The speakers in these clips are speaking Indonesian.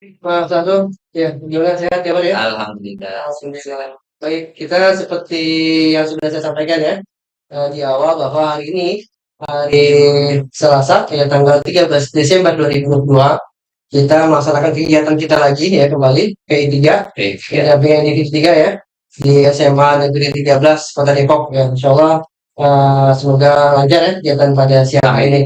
Mas Satu, ya, gimana sehat ya Pak ya? Alhamdulillah. Alhamdulillah. Baik, kita seperti yang sudah saya sampaikan ya di awal bahwa hari ini hari Selasa ya tanggal 13 Desember 2022 kita melaksanakan kegiatan kita lagi ya kembali PI3 Baik, pendampingan individu 3 ya di SMA Negeri 13 Kota Depok ya. Insya Allah semoga lancar ya kegiatan pada siang hari ini.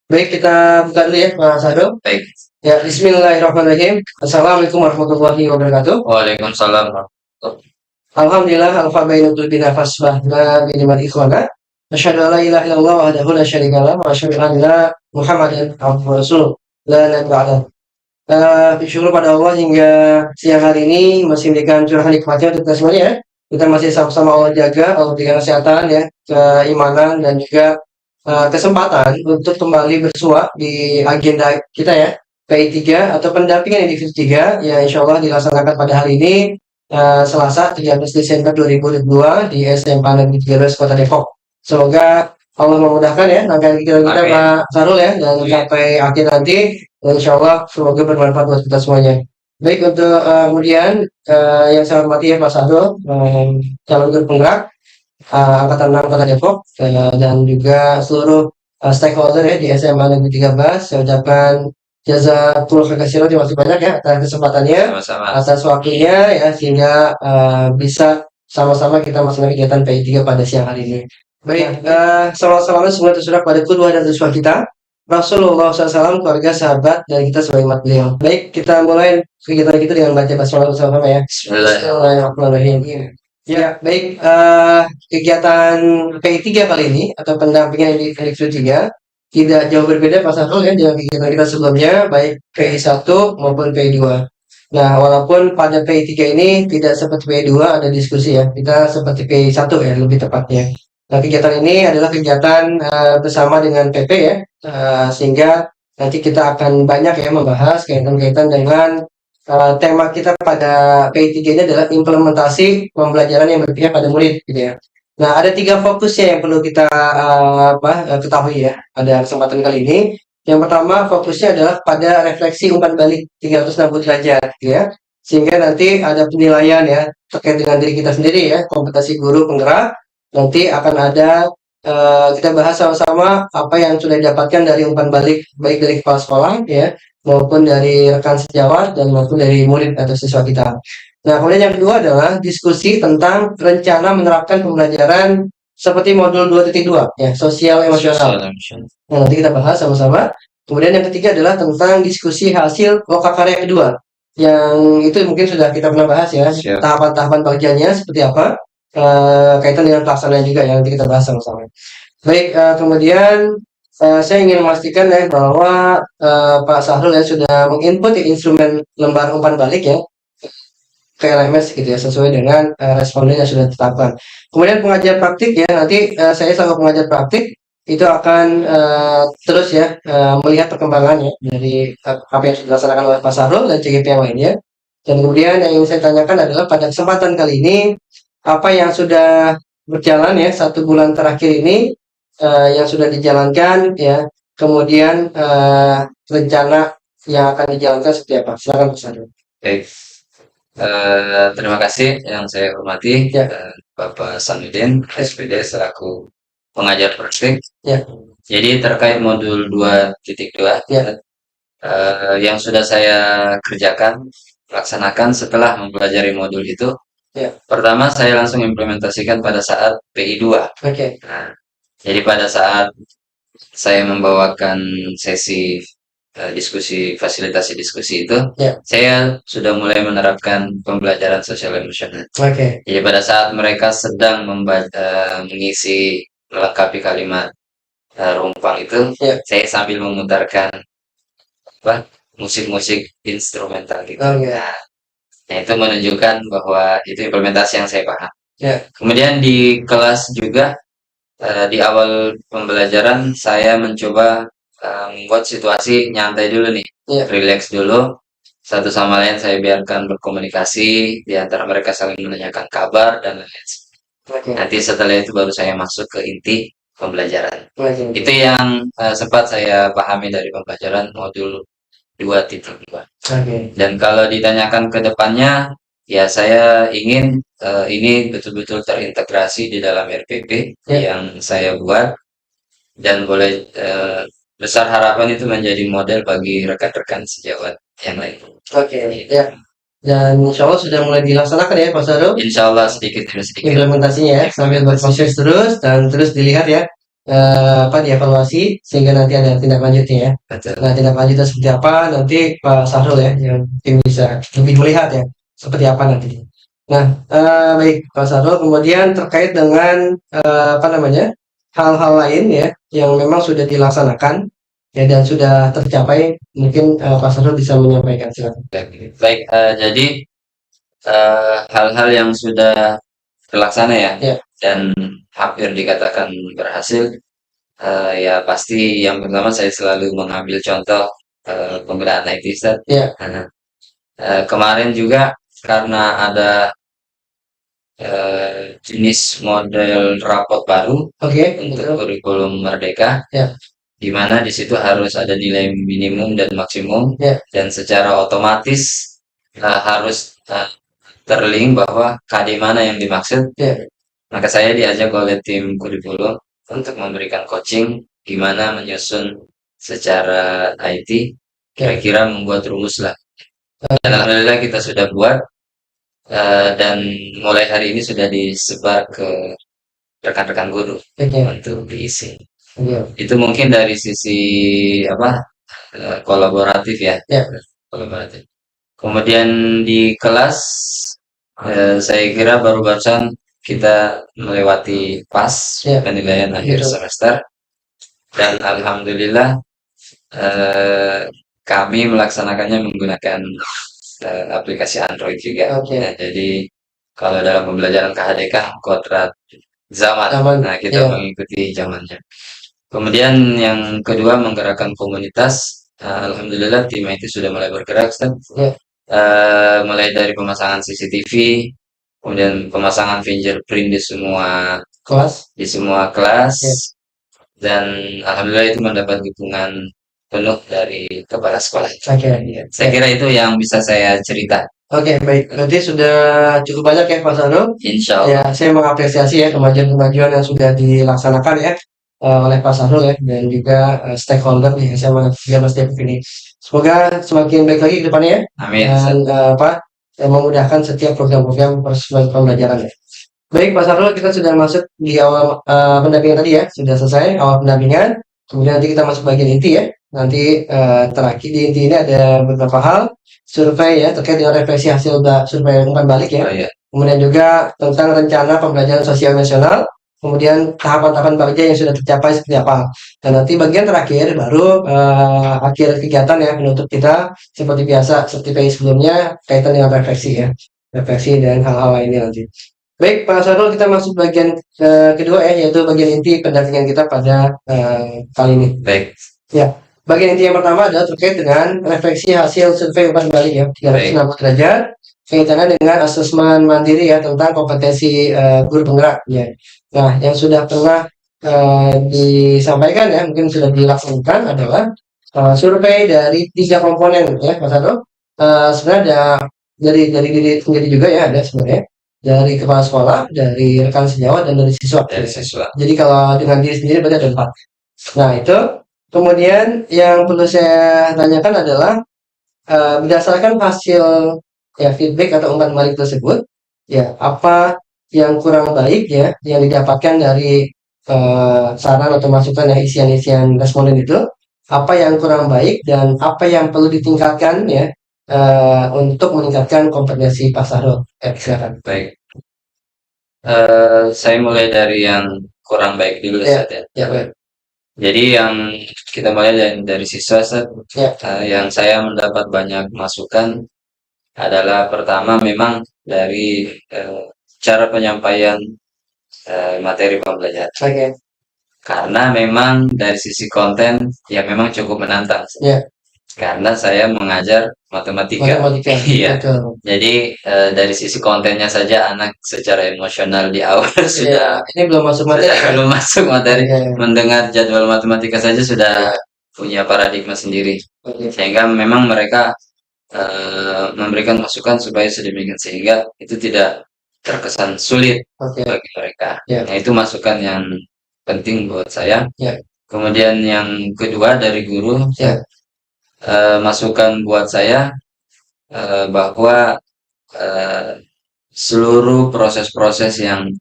Baik, kita buka dulu ya Mas Sadu. baik. Ya, bismillahirrahmanirrahim. Assalamualaikum warahmatullahi wabarakatuh. Waalaikumsalam warahmatullahi. Alhamdulillah, al-fadailatul bina fasbahna biniman ikhwana. Asyhadu an la ilaha illallah wahdahu la syarika lah wa asyhadu anna Muhammadan abduhu wa rasuluh. La nabiyya ba'dah. Bersyukur pada Allah hingga siang hari ini masih memberikan curahan nikmatnya untuk kita semuanya ya. Kita masih sama-sama Allah jaga, Allah berikan kesehatan ya, keimanan dan juga kesempatan untuk kembali bersua di agenda kita ya, PI3 atau pendampingan individu 3 yang insya Allah dilaksanakan pada hari ini Selasa 13 Desember 2022 di SMA Negeri 13 Kota Depok. Semoga Allah memudahkan ya langkah kita Pak Sarul ya dan sampai akhir nanti insya Allah semoga bermanfaat buat kita semuanya. Baik untuk kemudian yang saya hormati ya Pak Sarul, calon guru penggerak Angkatan 6 Kota Depok dan juga seluruh stakeholder ya di SMA Negeri 13. Saya ucapkan jazakumullah khairan, terima kasih banyak ya atas kesempatannya, Sama-sama. atas waktunya ya sehingga bisa sama-sama kita melaksanakan kegiatan PI3 pada siang hari ini. Baik, salam semua tersurah pada kedua dan tersuah kita Rasulullah SAW, keluarga, sahabat, dan kita sebagai umat beliau. Baik, kita mulai kegiatan kita dengan baca basmalah bersama-sama ya. Bismillahirrahmanirrahim. Ya, baik. Kegiatan PI3 kali ini atau pendampingan individu 3 tidak jauh berbeda Pak Sahrul ya dengan kegiatan kita sebelumnya, baik PI1 maupun PI2. Nah, walaupun pada PI3 ini tidak seperti PI2 ada diskusi ya, kita seperti PI1 ya lebih tepatnya. Nah, kegiatan ini adalah kegiatan bersama dengan PP ya, sehingga nanti kita akan banyak ya membahas kaitan-kaitan dengan tema kita pada PI3 ini adalah implementasi pembelajaran yang berpihak pada murid gitu ya. Nah, ada 3 fokusnya yang perlu kita ketahui ya pada kesempatan kali ini. Yang pertama fokusnya adalah pada refleksi umpan balik 360 derajat gitu ya. Sehingga nanti ada penilaian ya terkait dengan diri kita sendiri ya, kompetensi guru penggerak. Nanti akan ada kita bahas sama-sama apa yang sudah didapatkan dari umpan balik baik dari kepala sekolah ya maupun dari rekan sejawat dan maupun dari murid atau siswa kita. Nah, kemudian yang kedua adalah diskusi tentang rencana menerapkan pembelajaran seperti modul 2.2 ya, sosial emosional. Nah, nanti kita bahas sama-sama. Kemudian yang ketiga adalah tentang diskusi hasil lokakarya kedua. Yang itu mungkin sudah kita pernah bahas ya, tahapan-tahapan bagiannya seperti apa, kaitan dengan pelaksanaan juga yang nanti kita bahas sama-sama. Baik, kemudian saya ingin memastikan ya bahwa Pak Sahrul ya sudah menginput instrumen lembar umpan balik ya ke LMS gitu ya sesuai dengan responden yang sudah ditetapkan. Kemudian pengajar praktik ya nanti saya selaku pengajar praktik itu akan terus ya melihat perkembangannya dari apa yang sudah dilaksanakan oleh Pak Sahrul dan CGP yang lainnya. Dan kemudian yang ingin saya tanyakan adalah pada kesempatan kali ini apa yang sudah berjalan ya 1 bulan terakhir ini yang sudah dijalankan ya. Kemudian rencana yang akan dijalankan seperti apa? Silakan Pak Sahrul. Baik. Terima kasih yang saya hormati Ya. Bapak Sanudin SPD selaku pengajar praktik. Ya. Jadi terkait modul 2.2 Ya. yang sudah saya kerjakan, laksanakan setelah mempelajari modul itu. Ya. Pertama saya langsung implementasikan pada saat PI2. Oke. Nah, jadi pada saat saya membawakan sesi diskusi, fasilitasi diskusi itu, Ya. saya sudah mulai menerapkan pembelajaran sosial emosional. Oke. Jadi pada saat mereka sedang mengisi melengkapi kalimat rumpang itu, Ya. saya sambil memutarkan musik-musik instrumental gitu. Oke. Nah, itu menunjukkan bahwa itu implementasi yang saya paham. Ya. Kemudian di kelas juga di awal pembelajaran saya mencoba membuat situasi nyantai dulu nih, Ya. relax dulu, satu sama lain saya biarkan berkomunikasi, di antara mereka saling menanyakan kabar dan lain-lain. Oke. Nanti setelah itu baru saya masuk ke inti pembelajaran. Oke. Itu yang sempat saya pahami dari pembelajaran modul 2.2. Oke. Dan kalau ditanyakan ke depannya, ya saya ingin ini betul-betul terintegrasi di dalam RPP Ya. yang saya buat dan boleh besar harapan itu menjadi model bagi rekan-rekan sejawat yang lain. Oke, ya. Dan insya Allah sudah mulai dilaksanakan ya Pak Sarul Insya Allah sedikit demi sedikit. implementasinya ya, sambil berproses terus dan terus dilihat ya dievaluasi sehingga nanti ada tindak lanjutnya ya. Betul. Nah, tindak lanjutnya seperti apa nanti Pak Sahrul ya yang tim bisa lebih melihat ya seperti apa nanti. Nah, baik Pak Sahrul, kemudian terkait dengan hal-hal lain ya yang memang sudah dilaksanakan ya dan sudah tercapai, mungkin Pak Sahrul bisa menyampaikan, silakan. Baik, jadi hal-hal yang sudah terlaksana ya, Ya. dan hampir dikatakan berhasil. Ya pasti yang pertama saya selalu mengambil contoh penggunaan IT Ustaz. Ya. Kemarin juga karena ada jenis model rapot baru untuk kurikulum Merdeka, di mana di situ harus ada nilai minimum dan maksimum, dan secara otomatis harus terlink bahwa KD mana yang dimaksud. Maka saya diajak oleh tim kurikulum untuk memberikan coaching gimana menyusun secara IT, kira-kira membuat rumus lah. Dan alhamdulillah kita sudah buat dan mulai hari ini sudah disebar ke rekan-rekan guru untuk diisi. Itu mungkin dari sisi kolaboratif ya. Kolaboratif. Kemudian di kelas saya kira baru-barusan kita melewati PAS penilaian akhir semester, dan alhamdulillah kami melaksanakannya menggunakan aplikasi Android juga. Nah, jadi kalau dalam pembelajaran KHDK kodrat zaman, nah kita mengikuti zamannya. Kemudian yang kedua menggerakkan komunitas. Alhamdulillah tim itu sudah mulai bergerak, mulai dari pemasangan CCTV, kemudian pemasangan fingerprint di semua kelas, dan alhamdulillah itu mendapat dukungan penuh dari kepala sekolah. Saya kira itu yang bisa saya cerita. Oke, baik. Berarti sudah cukup banyak ya Pak Sarul. Insya Allah. Ya, saya mengapresiasi ya kemajuan-kemajuan yang sudah dilaksanakan ya oleh Pak Sarul ya dan juga stakeholder di SMA 13 Depok ini. Semoga semakin baik lagi ke depannya ya. Amin. Dan memudahkan setiap program-program pembelajaran ya. Baik Pak Sarul, kita sudah masuk di awal pendampingan tadi ya, sudah selesai awal pendampingan. Kemudian nanti kita masuk bagian inti ya. Nanti terakhir di inti ini ada beberapa hal survei ya terkait dengan refleksi hasil survei umpan balik ya. Kemudian juga tentang rencana pembelajaran sosial nasional. Kemudian tahapan-tahapan kerja yang sudah tercapai seperti apa. Dan nanti bagian terakhir baru akhir kegiatan ya penutup kita seperti biasa seperti PI sebelumnya kaitan dengan refleksi ya. Refleksi dan hal-hal lainnya nanti. Baik Pak Sarul, kita masuk bagian kedua ya, yaitu bagian inti pendampingan kita pada kali ini. Baik. Ya, bagian inti yang pertama adalah terkait dengan refleksi hasil survei umpan balik ya 360 derajat kaitannya dengan asesmen mandiri ya tentang kompetensi guru penggerak ya. Nah, yang sudah pernah disampaikan ya, mungkin sudah dilaksanakan adalah survei dari 3 komponen ya Pak Sarul. Sebenarnya dari diri sendiri juga ya ada sebenarnya. Dari kepala sekolah, dari rekan sejawat, dan dari siswa. Jadi kalau dengan diri sendiri berarti ada 4. Nah itu, kemudian yang perlu saya tanyakan adalah berdasarkan hasil ya feedback atau umpan balik tersebut, ya apa yang kurang baik ya yang didapatkan dari saran atau masukan ya isian-isian responden itu, apa yang kurang baik dan apa yang perlu ditingkatkan ya untuk meningkatkan kompetensi Pak Sahrul. Silakan. Baik. Saya mulai dari yang kurang baik dulu ya. Jadi yang kita mulai dari siswa yang saya mendapat banyak masukan adalah pertama memang dari cara penyampaian materi pembelajaran. Karena memang dari sisi konten ya memang cukup menantang. Karena saya mengajar matematika. Iya. Jadi dari sisi kontennya saja anak secara emosional di awal sudah ini belum masuk materi. Mendengar jadwal matematika saja sudah punya paradigma sendiri, sehingga memang mereka memberikan masukan supaya sedemikian sehingga itu tidak terkesan sulit bagi mereka. Nah, itu masukan yang penting buat saya. Kemudian yang kedua dari guru, masukan buat saya bahwa seluruh proses-proses yang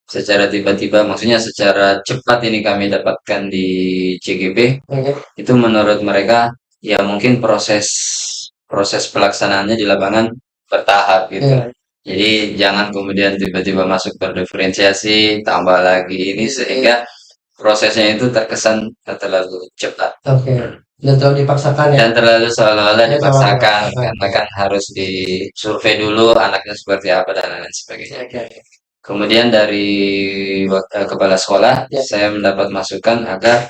secara tiba-tiba, maksudnya secara cepat ini kami dapatkan di CGP, itu menurut mereka ya mungkin proses proses pelaksanaannya di lapangan bertahap gitu. Jadi jangan kemudian tiba-tiba masuk berdiferensiasi, tambah lagi ini sehingga prosesnya itu terkesan terlalu cepat. Dan terlalu dipaksakan ya. Dan terlalu seolah-olah dipaksakan karena kan harus disurvei dulu anaknya seperti apa dan lain sebagainya. Kemudian dari kepala sekolah, saya mendapat masukan agar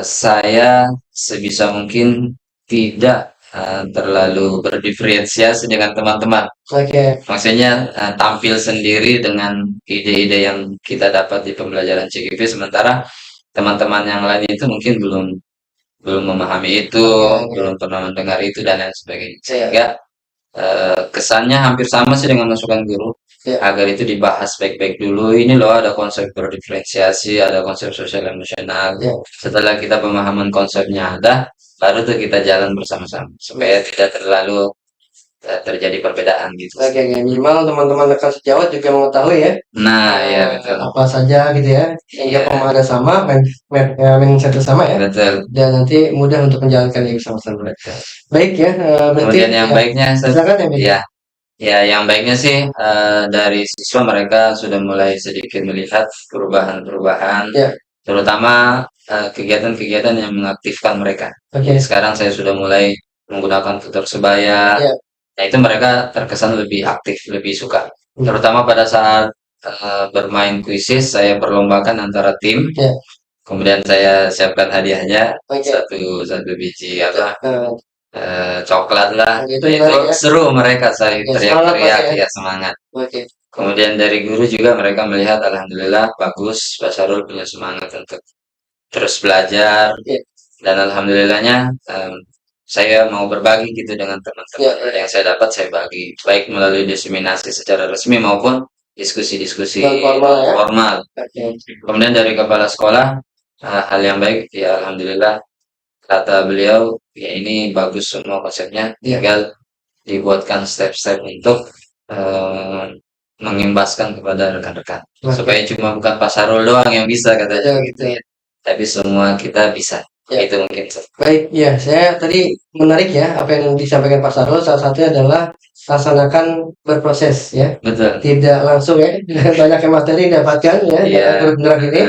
saya sebisa mungkin tidak terlalu berdiferensiasi dengan teman-teman. Maksudnya tampil sendiri dengan ide-ide yang kita dapat di pembelajaran CGP, sementara teman-teman yang lain itu mungkin belum belum memahami itu, belum pernah mendengar itu dan lain sebagainya. Sehingga kesannya hampir sama sih dengan masukan guru. Agar itu dibahas baik-baik dulu. Ini loh ada konsep berdiferensiasi, ada konsep sosial emosional. Setelah kita pemahaman konsepnya ada, baru tuh kita jalan bersama-sama supaya tidak terlalu terjadi perbedaan gitu. Minimal teman-teman rekan sejawat juga mengetahui ya. Nah, ya betul. Apa saja gitu ya. Sehingga pemahaman sama, mindset sama ya. Betul. Dan nanti mudah untuk menjalankan ini bersama-sama. Baik ya. Kemudian yang baiknya, silakan ya. Ya, yang baiknya sih dari siswa mereka sudah mulai sedikit melihat perubahan-perubahan, terutama kegiatan-kegiatan yang mengaktifkan mereka. Jadi sekarang saya sudah mulai menggunakan tutor sebaya. Nah, itu mereka terkesan lebih aktif, lebih suka. Terutama pada saat bermain kuisis, saya perlombakan antara tim. Kemudian saya siapkan hadiahnya satu biji apa coklat lah. Itu seru mereka, saya teriak-teriak ya semangat. Kemudian dari guru juga mereka melihat alhamdulillah bagus, Pak Sarul punya semangat untuk terus belajar. Dan alhamdulillahnya saya mau berbagi gitu dengan teman-teman. Yang saya dapat saya bagi, baik melalui diseminasi secara resmi maupun diskusi-diskusi formal. Kemudian dari kepala sekolah hal yang baik ya alhamdulillah, kata beliau ya ini bagus semua konsepnya, tinggal dibuatkan step-step untuk mengimbaskan kepada rekan-rekan supaya cuma bukan Pak Sarul doang yang bisa katanya gitu ya, tapi semua kita bisa. Itu mungkin. Baik, ya saya tadi menarik ya apa yang disampaikan Pak Sarul. Salah satunya adalah laksanakan berproses ya. Betul. Tidak langsung ya dengan banyak materi didapatkan ya guru penggerak ini.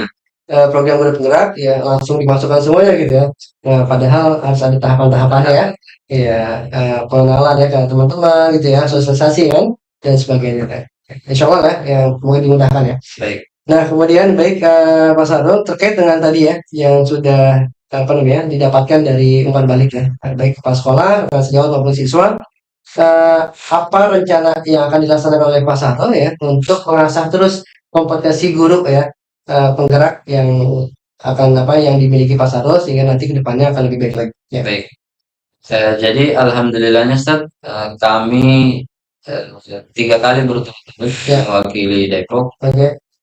Program guru penggerak ya langsung dimasukkan semuanya gitu ya. Nah, padahal harus ada tahapan-tahapannya ya. Iya, pengenalan ya ke teman-teman gitu ya, sosialisasi kan dan sebagainya. Insya Allah ya, yang mungkin dimudahkan ya. Baik. Nah, kemudian baik Pak Sarul terkait dengan tadi ya yang sudah apa namanya didapatkan dari umpan balik ya, baik kepala sekolah, sejawat maupun siswa. Apa rencana yang akan dilaksanakan oleh Pak Sarul ya untuk mengasah terus kompetensi guru ya penggerak yang akan apa yang dimiliki Pak Sarul sehingga nanti kedepannya akan lebih baik lagi. Ya. Baik. Jadi alhamdulillahnya Ustaz, kami 3 kali berturut-turut mewakili Depok.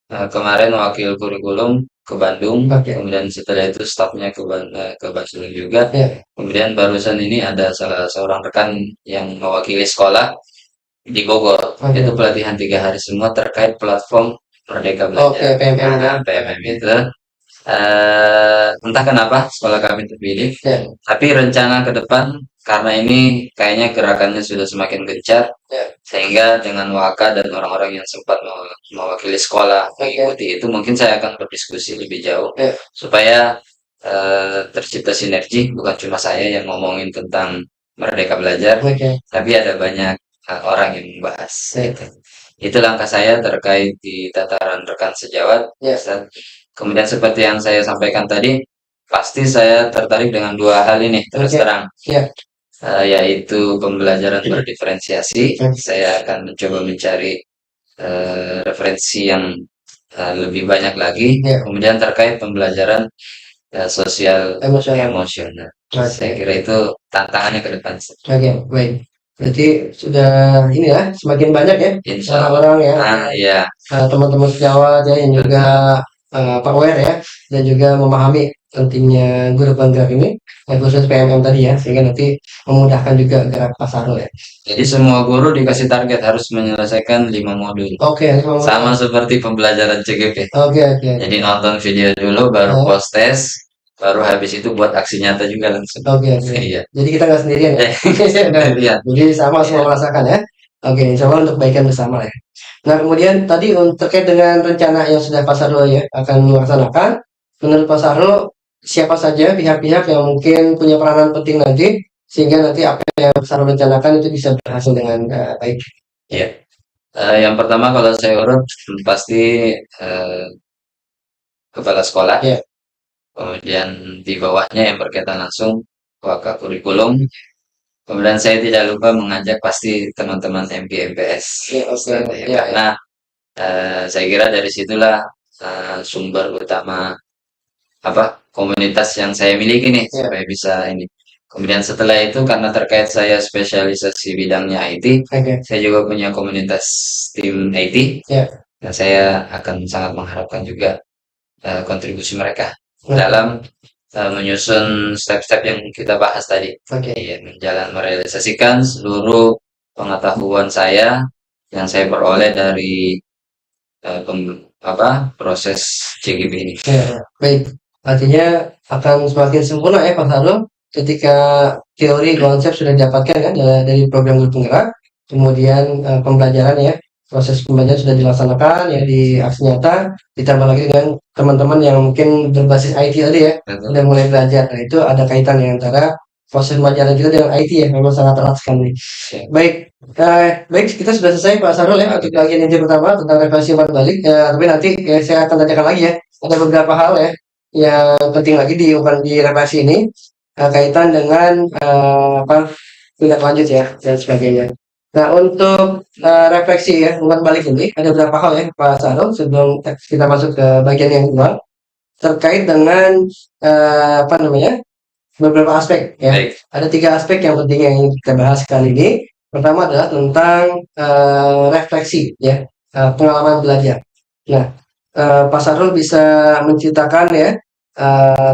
Kemarin wakil kurikulum ke Bandung, kemudian setelah itu stafnya ke Bandung juga. Kemudian barusan ini ada salah seorang rekan yang mewakili sekolah di Bogor. Itu pelatihan 3 hari semua terkait platform Merdeka Belajar. PMM itu. Entah kenapa sekolah kami terpilih, tapi rencana ke depan karena ini kayaknya gerakannya sudah semakin gencar, sehingga dengan Waka dan orang-orang yang sempat mewakili sekolah mengikuti itu, mungkin saya akan berdiskusi lebih jauh supaya tercipta sinergi, bukan cuma saya yang ngomongin tentang Merdeka Belajar, tapi ada banyak orang yang membahas. Itu langkah saya terkait di tataran rekan sejawat. Kemudian seperti yang saya sampaikan tadi, pasti saya tertarik dengan 2 hal ini terus terang. Yaitu pembelajaran berdiferensiasi. Saya akan mencoba mencari referensi yang lebih banyak lagi. Kemudian terkait pembelajaran sosial Emosional. emosional. Oke. Saya kira itu tantangannya ke depan. Oke, baik. Berarti sudah ini ya, semakin banyak ya Insya Allah. orang-orang ya, Ya, teman-teman sejawat ya yang juga aware ya dan juga memahami pentingnya guru penggerak ini, khusus PMM tadi ya, sehingga nanti memudahkan juga gerak Pak Sarul ya. jadi semua guru dikasih target harus menyelesaikan 5 modul. Oke, Sama seperti pembelajaran CGP. Oke. Jadi nonton video dulu, baru post tes, baru habis itu buat aksi nyata juga langsung. Oke. Iya. Jadi kita nggak sendirian ya. Sendirian. Jadi sama semua merasakan ya. Oke, insya Allah untuk kebaikan bersama ya. Nah, kemudian tadi terkait dengan rencana yang sudah Pak Sarul ya akan melaksanakan, menurut Pak Sarul siapa saja pihak-pihak yang mungkin punya peranan penting nanti sehingga nanti apa yang Pak Sarul rencanakan itu bisa berhasil dengan baik. Iya. Yang pertama kalau saya urut pasti kepala sekolah. Iya. Kemudian di bawahnya yang berkaitan langsung Waka Kurikulum. Kemudian saya tidak lupa mengajak pasti teman-teman MPMPS. Iya, oke. Iya. Karena saya kira dari situlah sumber utama komunitas yang saya miliki nih Iya. supaya bisa ini. Kemudian setelah itu karena terkait saya spesialisasi bidangnya IT, Oke. saya juga punya komunitas tim IT. Iya. Dan saya akan sangat mengharapkan juga kontribusi mereka Oke. dalam menyusun step-step yang kita bahas tadi. Oke. Ya, merealisasikan seluruh pengetahuan saya yang saya peroleh dari proses CGP ini. Ya, baik. Artinya akan semakin sempurna ya Pak Sarul ketika teori konsep sudah didapatkan kan dari program guru penggerak, kemudian pembelajaran ya, proses pembelajaran sudah dilaksanakan ya di aksi nyata, ditambah lagi dengan teman-teman yang mungkin berbasis IT tadi ya, udah mulai belajar. Nah, itu ada kaitan ya antara proses pembelajaran kita dengan IT ya, memang sangat erat sekali. Baik, baik kita sudah selesai Pak Sarul ya untuk bagian inti pertama tentang revisi umpan balik. Tapi nanti saya akan tanyakan lagi ya, ada beberapa hal ya yang penting lagi di revisi ini kaitan dengan tindak lanjut ya dan sebagainya. Nah, untuk refleksi ya umpan balik ini ada beberapa hal ya Pak Sarul sebelum kita masuk ke bagian yang kedua terkait dengan beberapa aspek ya. Baik. Ada 3 aspek yang penting yang ingin kita bahas kali ini. Pertama adalah tentang refleksi ya, pengalaman belajar. Nah, Pak Sarul bisa menceritakan ya,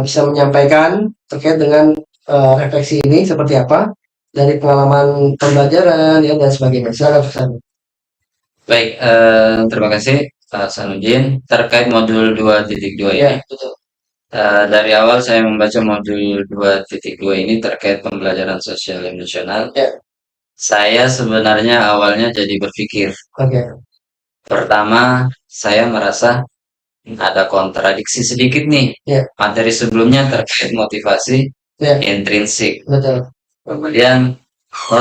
bisa menyampaikan terkait dengan refleksi ini seperti apa dari pengalaman pembelajaran ya dan sebagainya. Silakan Pak Sarul. Baik, terima kasih Pak Sanudin. Terkait modul 2.2 ini, Ya, betul. dari awal saya membaca modul 2.2 ini terkait pembelajaran sosial emosional. Ya. Saya sebenarnya awalnya jadi berpikir. Oke. Pertama, saya merasa ada kontradiksi sedikit nih. Ya. Materi sebelumnya terkait motivasi intrinsik. Betul. Kemudian,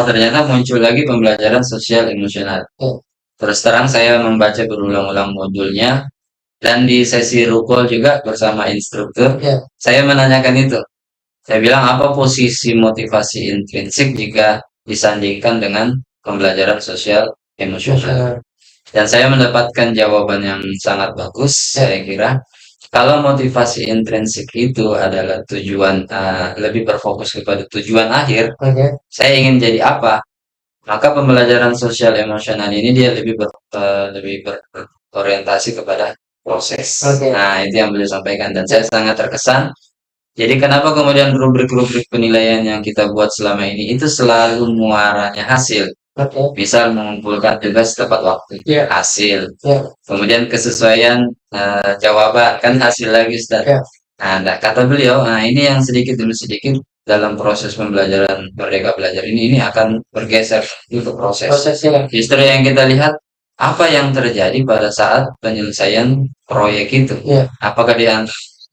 ternyata muncul lagi pembelajaran sosial emosional. Terus terang saya membaca berulang-ulang modulnya dan di sesi rukul juga bersama instruktur, saya menanyakan itu. Saya bilang apa posisi motivasi intrinsik jika disandingkan dengan pembelajaran sosial emosional. Dan saya mendapatkan jawaban yang sangat bagus, saya kira. Kalau motivasi intrinsik itu adalah tujuan, lebih berfokus kepada tujuan akhir, saya ingin jadi apa, maka pembelajaran sosial emosional ini dia lebih berorientasi kepada proses. Nah, itu yang beliau sampaikan dan saya sangat terkesan. Jadi kenapa kemudian rubrik-rubrik penilaian yang kita buat selama ini itu selalu muaranya hasil. Misal mengumpulkan tugas tepat waktu, hasil. Kemudian kesesuaian jawaban, kan hasil lagi Ustaz. Nah, kata beliau, ini yang sedikit demi sedikit dalam proses pembelajaran Merdeka Belajar ini akan bergeser ke proses. Justru yang kita lihat apa yang terjadi pada saat penyelesaian proyek itu. Apakah dia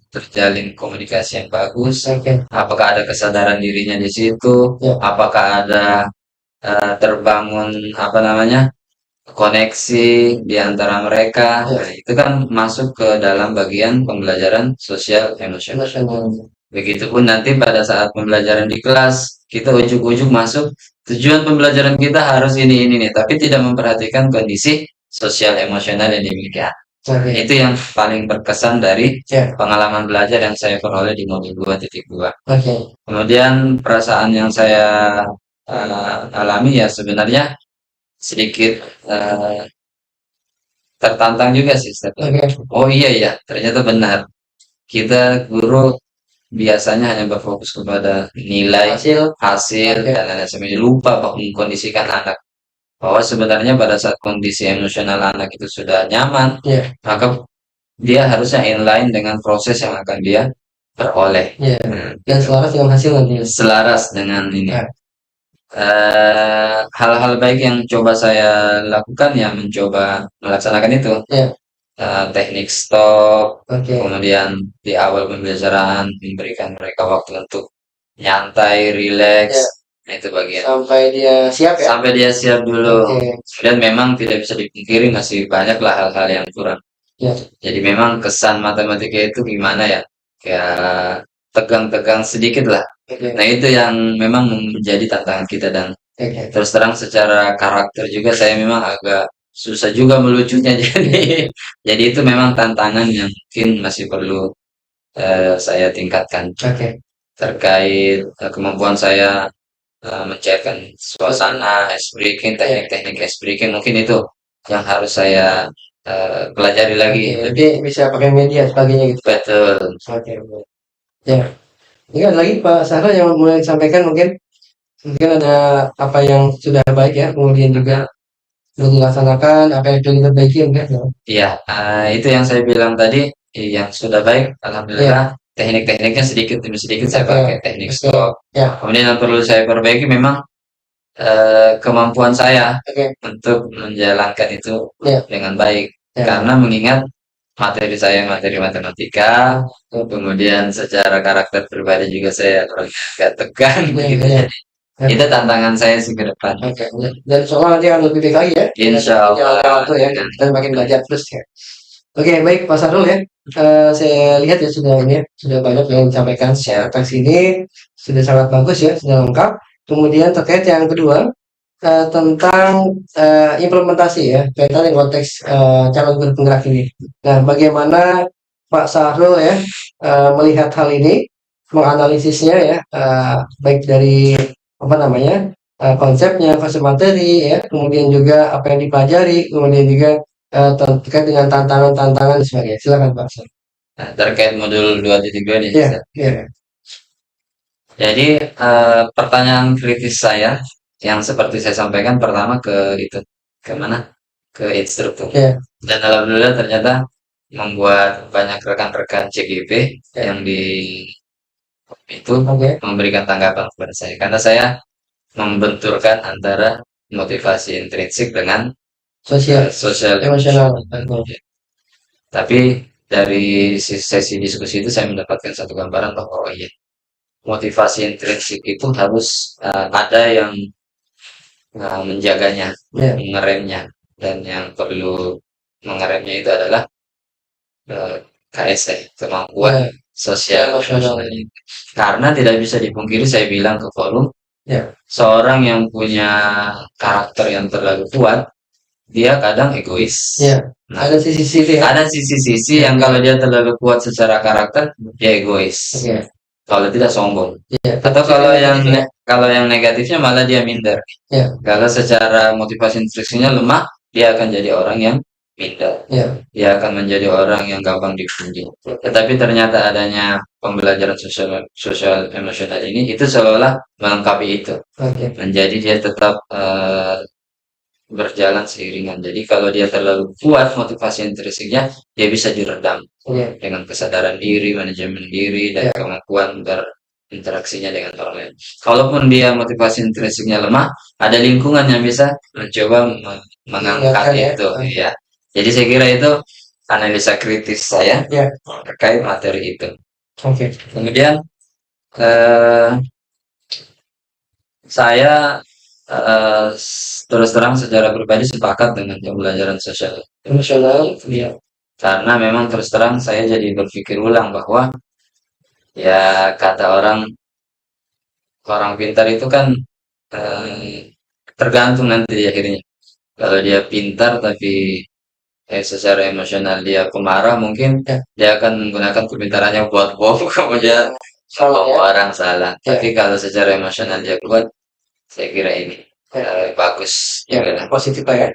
terjalin komunikasi yang bagus, apakah ada kesadaran dirinya di situ, apakah ada terbangun koneksi di antara mereka. Nah, itu kan masuk ke dalam bagian pembelajaran sosial emosional. Begitupun nanti pada saat pembelajaran di kelas, kita ujuk-ujuk masuk, tujuan pembelajaran kita harus ini nih, tapi tidak memperhatikan kondisi sosial emosional yang dimiliki. Itu yang paling berkesan dari pengalaman belajar yang saya peroleh di modul 2.2. Kemudian perasaan yang saya alami ya sebenarnya sedikit tertantang juga sih. Oh iya ya, ternyata benar. Kita guru biasanya hanya berfokus kepada nilai, hasil, dan lain sebagainya. Lupa mengkondisikan anak. Bahwa sebenarnya pada saat kondisi emosional anak itu sudah nyaman, maka dia harusnya inline dengan proses yang akan dia peroleh. Dan selaras dengan hasil nanti. Selaras dengan ini. Hal-hal baik yang coba saya lakukan ya mencoba melaksanakan itu. Teknik stop, kemudian di awal pembelajaran memberikan mereka waktu untuk nyantai, rileks, itu bagian. Sampai dia siap ya? Sampai dia siap dulu. Dan memang tidak bisa dipungkiri masih banyak lah hal-hal yang kurang. Jadi memang kesan matematika itu gimana ya? Kayak tegang-tegang sedikit lah. Nah itu yang memang menjadi tantangan kita dan terus terang secara karakter juga saya memang agak susah juga melucunya jadi itu memang tantangan yang mungkin masih perlu saya tingkatkan terkait kemampuan saya mencairkan suasana ice breaking, teknik-teknik ice breaking mungkin itu yang harus saya pelajari lagi. Jadi bisa pakai media sebagainya gitu. Betul. Ya. Ini kan lagi Pak Sarah yang mulai disampaikan mungkin ada apa yang sudah baik ya, kemudian juga belum dilaksanakan, apa yang perlu diperbaiki enggak? Iya, itu yang saya bilang tadi, yang sudah baik, alhamdulillah. Teknik-tekniknya sedikit demi sedikit saya pakai teknik stop. Kemudian yang perlu saya perbaiki memang kemampuan saya untuk menjalankan itu dengan baik, karena mengingat materi saya materi matematika, kemudian secara karakter pribadi juga saya agak tegang gitu. Jadi itu tantangan saya sih ke depan. Dan soal nanti akan lebih baik lagi ya. Insya Allah. Waktu ya, dan makin belajar terus ya. Baik Pak Sarul ya. Saya lihat ya sudah ini ya, sudah banyak yang disampaikan secara teks ini sudah sangat bagus ya, sudah lengkap. Kemudian terkait yang kedua tentang implementasi ya, kaitan dengan konteks calon guru penggerak ini. Nah, bagaimana Pak Sarul ya melihat hal ini, menganalisisnya ya, baik dari apa namanya konsepnya, konsep materi ya, kemudian juga apa yang dipelajari, kemudian juga terkait dengan tantangan-tantangan dan sebagainya. Silakan Pak. Nah, terkait modul 2.2 nih. Jadi pertanyaan kritis saya yang seperti saya sampaikan pertama ke itu ke mana? Ke instruktur. Dan alhamdulillah ternyata membuat banyak rekan-rekan CGP yang di itu memberikan tanggapan kepada saya karena saya membenturkan antara motivasi intrinsik dengan sosial emosional. Tapi dari sesi diskusi itu saya mendapatkan satu gambaran bahwa oh iya motivasi intrinsik itu harus ada yang menjaganya, mengeremnya, dan yang perlu mengeremnya itu adalah KSE, kemampuan sosial emosional. Karena tidak bisa dipungkiri saya bilang ke forum, seorang yang punya karakter yang terlalu kuat, dia kadang egois. Nah, ada sisi-sisi yang kalau dia terlalu kuat secara karakter, dia egois. Kalau tidak sombong. Atau kalau yang negatifnya malah dia minder. Kalau secara motivasi intrinsiknya lemah, dia akan jadi orang yang minder. Dia akan menjadi orang yang gampang dipuji. Tetapi ternyata adanya pembelajaran sosial emosional ini itu seolah melengkapi itu. Menjadi dia tetap berjalan seiringan. Jadi kalau dia terlalu kuat motivasi intrinsiknya, dia bisa diredam dengan kesadaran diri, manajemen diri, dan kemampuan berinteraksinya dengan orang lain. Kalaupun dia motivasi intrinsiknya lemah, ada lingkungan yang bisa mencoba mengangkat itu. Ya. Jadi saya kira itu analisa kritis saya terkait materi itu. Kemudian saya terus terang secara pribadi sepakat dengan pembelajaran sosial emosional karena memang terus terang saya jadi berpikir ulang bahwa ya kata orang pintar itu kan tergantung nanti akhirnya kalau dia pintar tapi secara emosional dia pemarah, mungkin Ya. dia akan menggunakan kepintarannya buat bom, kemudian Salah ya. orang salah. Ya. Tapi kalau secara emosional dia kuat, saya kira ini bagus Ya, juga lah. positif lah ya.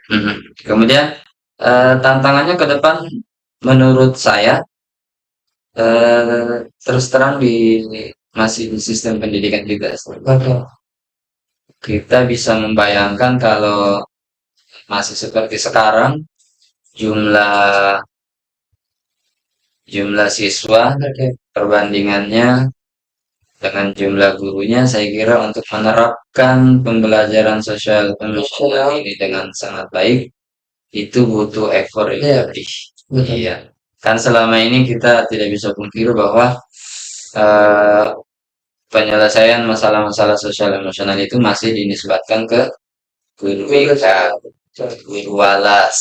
Kemudian tantangannya ke depan menurut saya terus terang masih di sistem pendidikan juga. Betul. Kita bisa membayangkan kalau masih seperti sekarang, jumlah jumlah siswa Oke. perbandingannya dengan jumlah gurunya, saya kira untuk menerapkan pembelajaran sosial emosional ini dengan sangat baik itu butuh effort yang Iya. lebih. Betul. Iya. Kan selama ini kita tidak bisa pungkiri bahwa eh, penyelesaian masalah-masalah sosial emosional itu masih dinisbatkan ke guru BK, guru walas,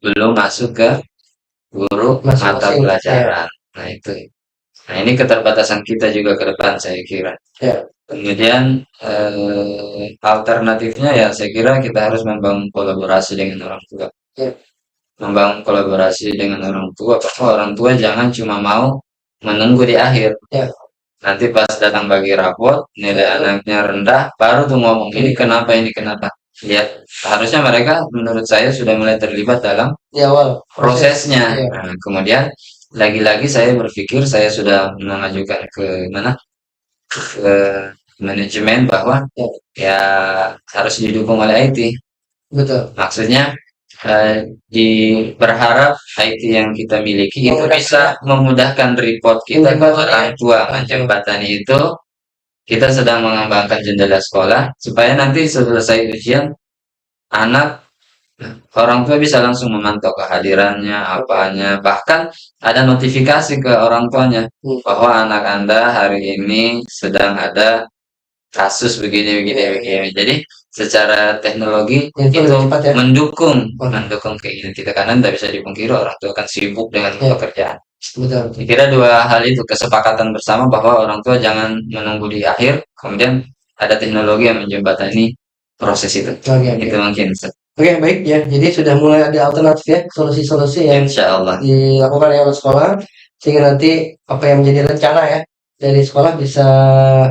belum masuk ke guru mata Masing-masing. Ya. pelajaran. Nah itu. Nah ini keterbatasan kita juga ke depan saya kira. Ya. Kemudian alternatifnya ya saya kira kita harus membangun kolaborasi dengan orang tua. Ya. Membangun kolaborasi dengan orang tua, bahwa orang tua jangan cuma mau menunggu di akhir. Ya. Nanti pas datang bagi raport, nilai anaknya rendah, baru tuh ngomong ini kenapa, ini kenapa. Lihat, harusnya mereka menurut saya sudah mulai terlibat dalam Di awal prosesnya. Ya. Nah, kemudian lagi-lagi saya berpikir saya sudah mengajukan ke mana, ke manajemen bahwa ya harus didukung oleh IT. Betul. Maksudnya berharap IT yang kita miliki itu bisa memudahkan report kita ke orang tua, menjembatani itu. Kita sedang mengembangkan jendela sekolah supaya nanti selesai ujian anak orang tua bisa langsung memantau kehadirannya, apanya, bahkan ada notifikasi ke orang tuanya bahwa anak Anda hari ini sedang ada kasus begini begini begini. Jadi secara teknologi itu cepat ya. mendukung keinginan kita, karena tidak bisa dipungkiri orang tua kan sibuk dengan pekerjaan. Betul. Saya kira dua hal itu kesepakatan bersama bahwa orang tua jangan menunggu di akhir, kemudian ada teknologi yang menjembatani proses itu. Itu mungkin. Oke, baik ya. Jadi sudah mulai ada alternatif ya, solusi-solusi yang Insya Allah dilakukan oleh sekolah, sehingga nanti apa yang menjadi rencana ya dari sekolah bisa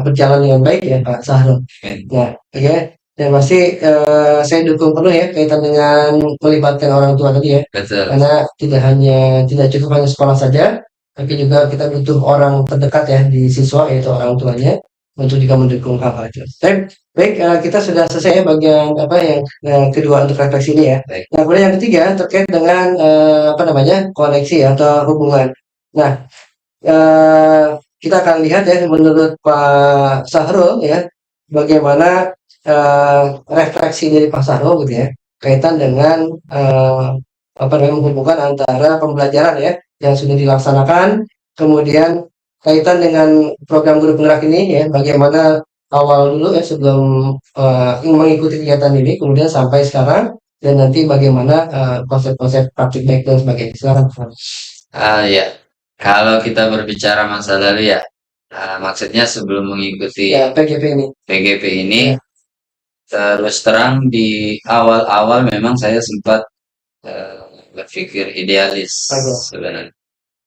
berjalan dengan baik ya Pak Sahrul. Nah, oke. Dan pasti saya dukung penuh ya kaitan dengan melibatkan orang tua tadi ya. Betul. Karena tidak cukup hanya sekolah saja, tapi juga kita butuh orang terdekat ya di siswa yaitu orang tuanya untuk juga mendukung hal-hal itu. Baik, kita sudah selesai ya bagian apa yang kedua untuk refleksi ini ya. Baik. Nah, kemudian yang ketiga terkait dengan apa namanya koneksi atau hubungan. Nah, kita akan lihat ya menurut Pak Sahrul ya bagaimana refleksi dari Pak Sahrul gitu ya kaitan dengan apa namanya menghubungkan antara pembelajaran ya yang sudah dilaksanakan, kemudian kaitan dengan program guru penggerak ini ya bagaimana awal dulu ya sebelum mengikuti kegiatan ini, kemudian sampai sekarang, dan nanti bagaimana konsep-konsep praktik baik dan sebagainya. Silakan. Ya, kalau kita berbicara masa lalu ya, maksudnya sebelum mengikuti Ya, PGP ini, terus terang di awal-awal memang saya sempat berpikir idealis sebenarnya.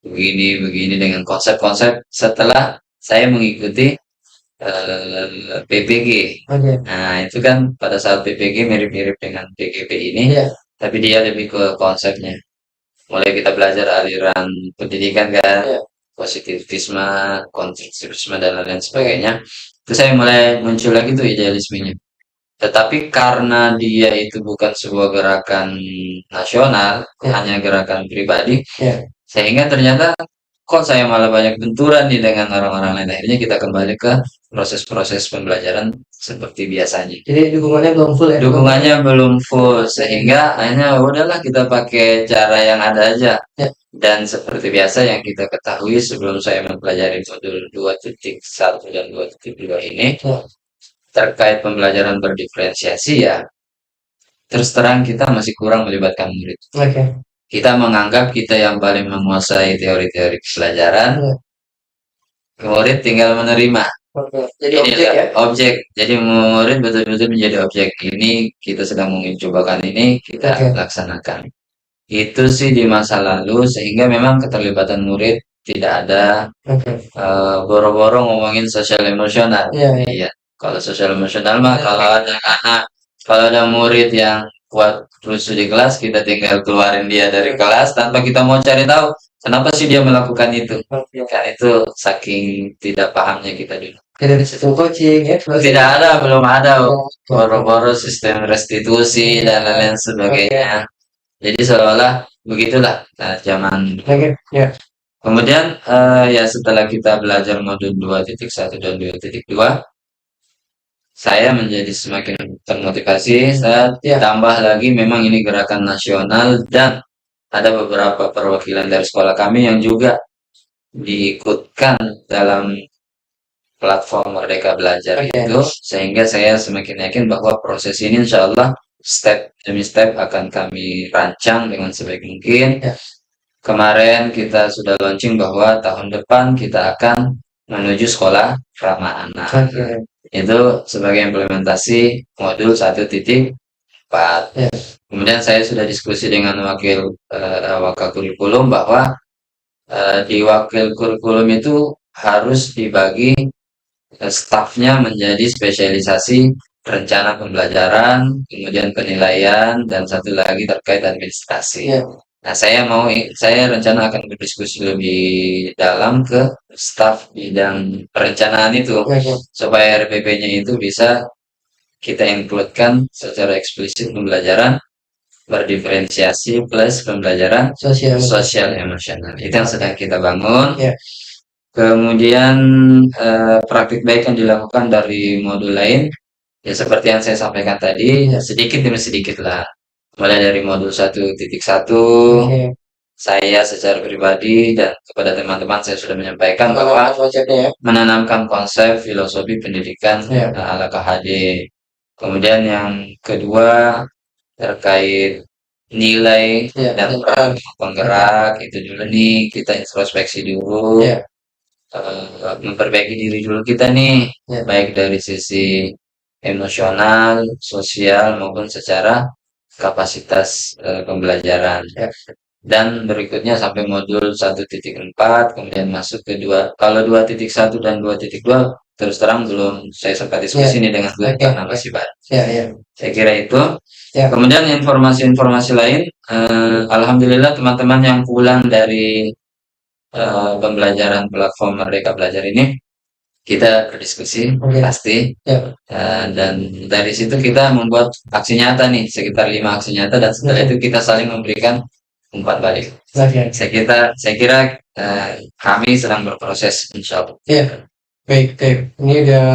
Begini dengan konsep-konsep setelah saya mengikuti PPG. Nah, itu kan pada saat PPG mirip-mirip dengan PGP ini, tapi dia lebih ke konsepnya. Mulai kita belajar aliran pendidikan kan, positivisme, konstruktivisme dan lain sebagainya. Terus saya mulai muncul lagi tuh idealismenya. Tetapi karena dia itu bukan sebuah gerakan nasional, hanya gerakan pribadi, sehingga ternyata kok saya malah banyak benturan nih dengan orang-orang lain. Akhirnya kita kembali ke proses-proses pembelajaran seperti biasanya. Jadi dukungannya belum full ya? Dukungannya belum full, sehingga akhirnya udahlah kita pakai cara yang ada aja. Dan seperti biasa yang kita ketahui sebelum saya mempelajari modul 2.1 dan 2.2 ini, terkait pembelajaran berdiferensiasi ya, terus terang kita masih kurang melibatkan murid. Kita menganggap kita yang paling menguasai teori-teori pembelajaran, murid tinggal menerima. Jadi objek ya? Objek. Jadi murid betul-betul menjadi objek. Ini kita sedang mencobakan ini, kita laksanakan. itu sih di masa lalu, sehingga memang keterlibatan murid tidak ada. Boro-boro ngomongin sosial emosional. Iya. Kalau sosial emosional mah kalau ada murid yang kuat rusuh di kelas, kita tinggal keluarin dia dari kelas tanpa kita mau cari tahu kenapa sih dia melakukan itu. Kan itu saking tidak pahamnya kita dulu. Tidak ada sistem coaching ya. Tidak ada, belum ada boro-boro sistem restitusi dan lain-lain sebagainya. Jadi seolah-olah begitulah zaman. Ya. Kemudian ya setelah kita belajar modul 2.1 dan 2.2, saya menjadi semakin termotivasi. Saya tambah lagi, memang ini gerakan nasional dan ada beberapa perwakilan dari sekolah kami yang juga diikutkan dalam platform Merdeka Belajar itu, sehingga saya semakin yakin bahwa proses ini insya Allah step demi step akan kami rancang dengan sebaik mungkin. Kemarin kita sudah launching bahwa tahun depan kita akan menuju sekolah ramah anak. Itu sebagai implementasi modul 1.4. Kemudian saya sudah diskusi dengan wakil kurikulum bahwa di wakil kurikulum itu harus dibagi stafnya menjadi spesialisasi rencana pembelajaran, kemudian penilaian, dan satu lagi terkait administrasi. Nah, saya rencana akan berdiskusi lebih dalam ke staf bidang perencanaan itu, supaya RPP-nya itu bisa kita include-kan secara eksplisit pembelajaran berdiferensiasi plus pembelajaran sosial emosional. Itu yang sedang kita bangun. Kemudian praktik baik yang dilakukan dari modul lain, ya seperti yang saya sampaikan tadi, sedikit demi sedikit lah. Mulai dari modul 1.1, saya secara pribadi dan kepada teman-teman saya sudah menyampaikan bahwa menanamkan konsep filosofi pendidikan ala KHD. Kemudian yang kedua terkait nilai dan peran penggerak, itu dulu nih, kita introspeksi dulu. Memperbaiki diri dulu kita nih, baik dari sisi emosional, sosial, maupun secara kapasitas pembelajaran. Dan berikutnya sampai modul 1.4, kemudian masuk ke kalau 2.1 dan 2.2 terus terang belum saya sempat diskusi ini dengan karena masih baru. Saya kira itu. Kemudian informasi-informasi lain, alhamdulillah teman-teman yang pulang dari pembelajaran platform Merdeka Belajar ini kita berdiskusi pasti, dan dari situ kita membuat aksi nyata nih, sekitar 5 aksi nyata, dan setelah itu kita saling memberikan umpan balik. Saya kira kami sedang berproses, insya Allah. Baik. Ini udah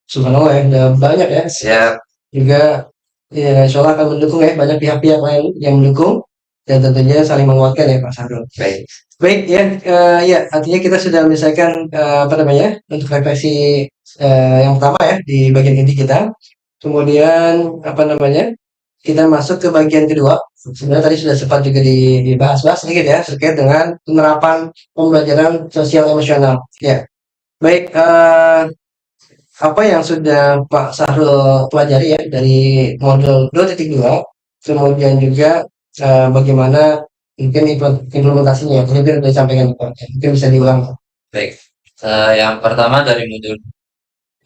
subhanallah ya, udah banyak ya. Siap. Juga ya, insya Allah akan mendukung ya, banyak pihak-pihak lain yang mendukung, dan tentunya saling menguatkan ya Pak Sahrul. Baik ya, ya artinya kita sudah menyelesaikan untuk refleksi yang pertama ya di bagian inti kita. Kemudian kita masuk ke bagian kedua. Sebenarnya tadi sudah sempat juga dibahas-bahas sedikit ya terkait dengan penerapan pembelajaran sosial emosional. Ya, baik. Apa yang sudah Pak Sahrul pelajari ya dari modul 2.2, kemudian juga bagaimana mungkin implementasinya, mungkin sudah disampaikan Pak, mungkin bisa diulang. Baik, yang pertama dari modul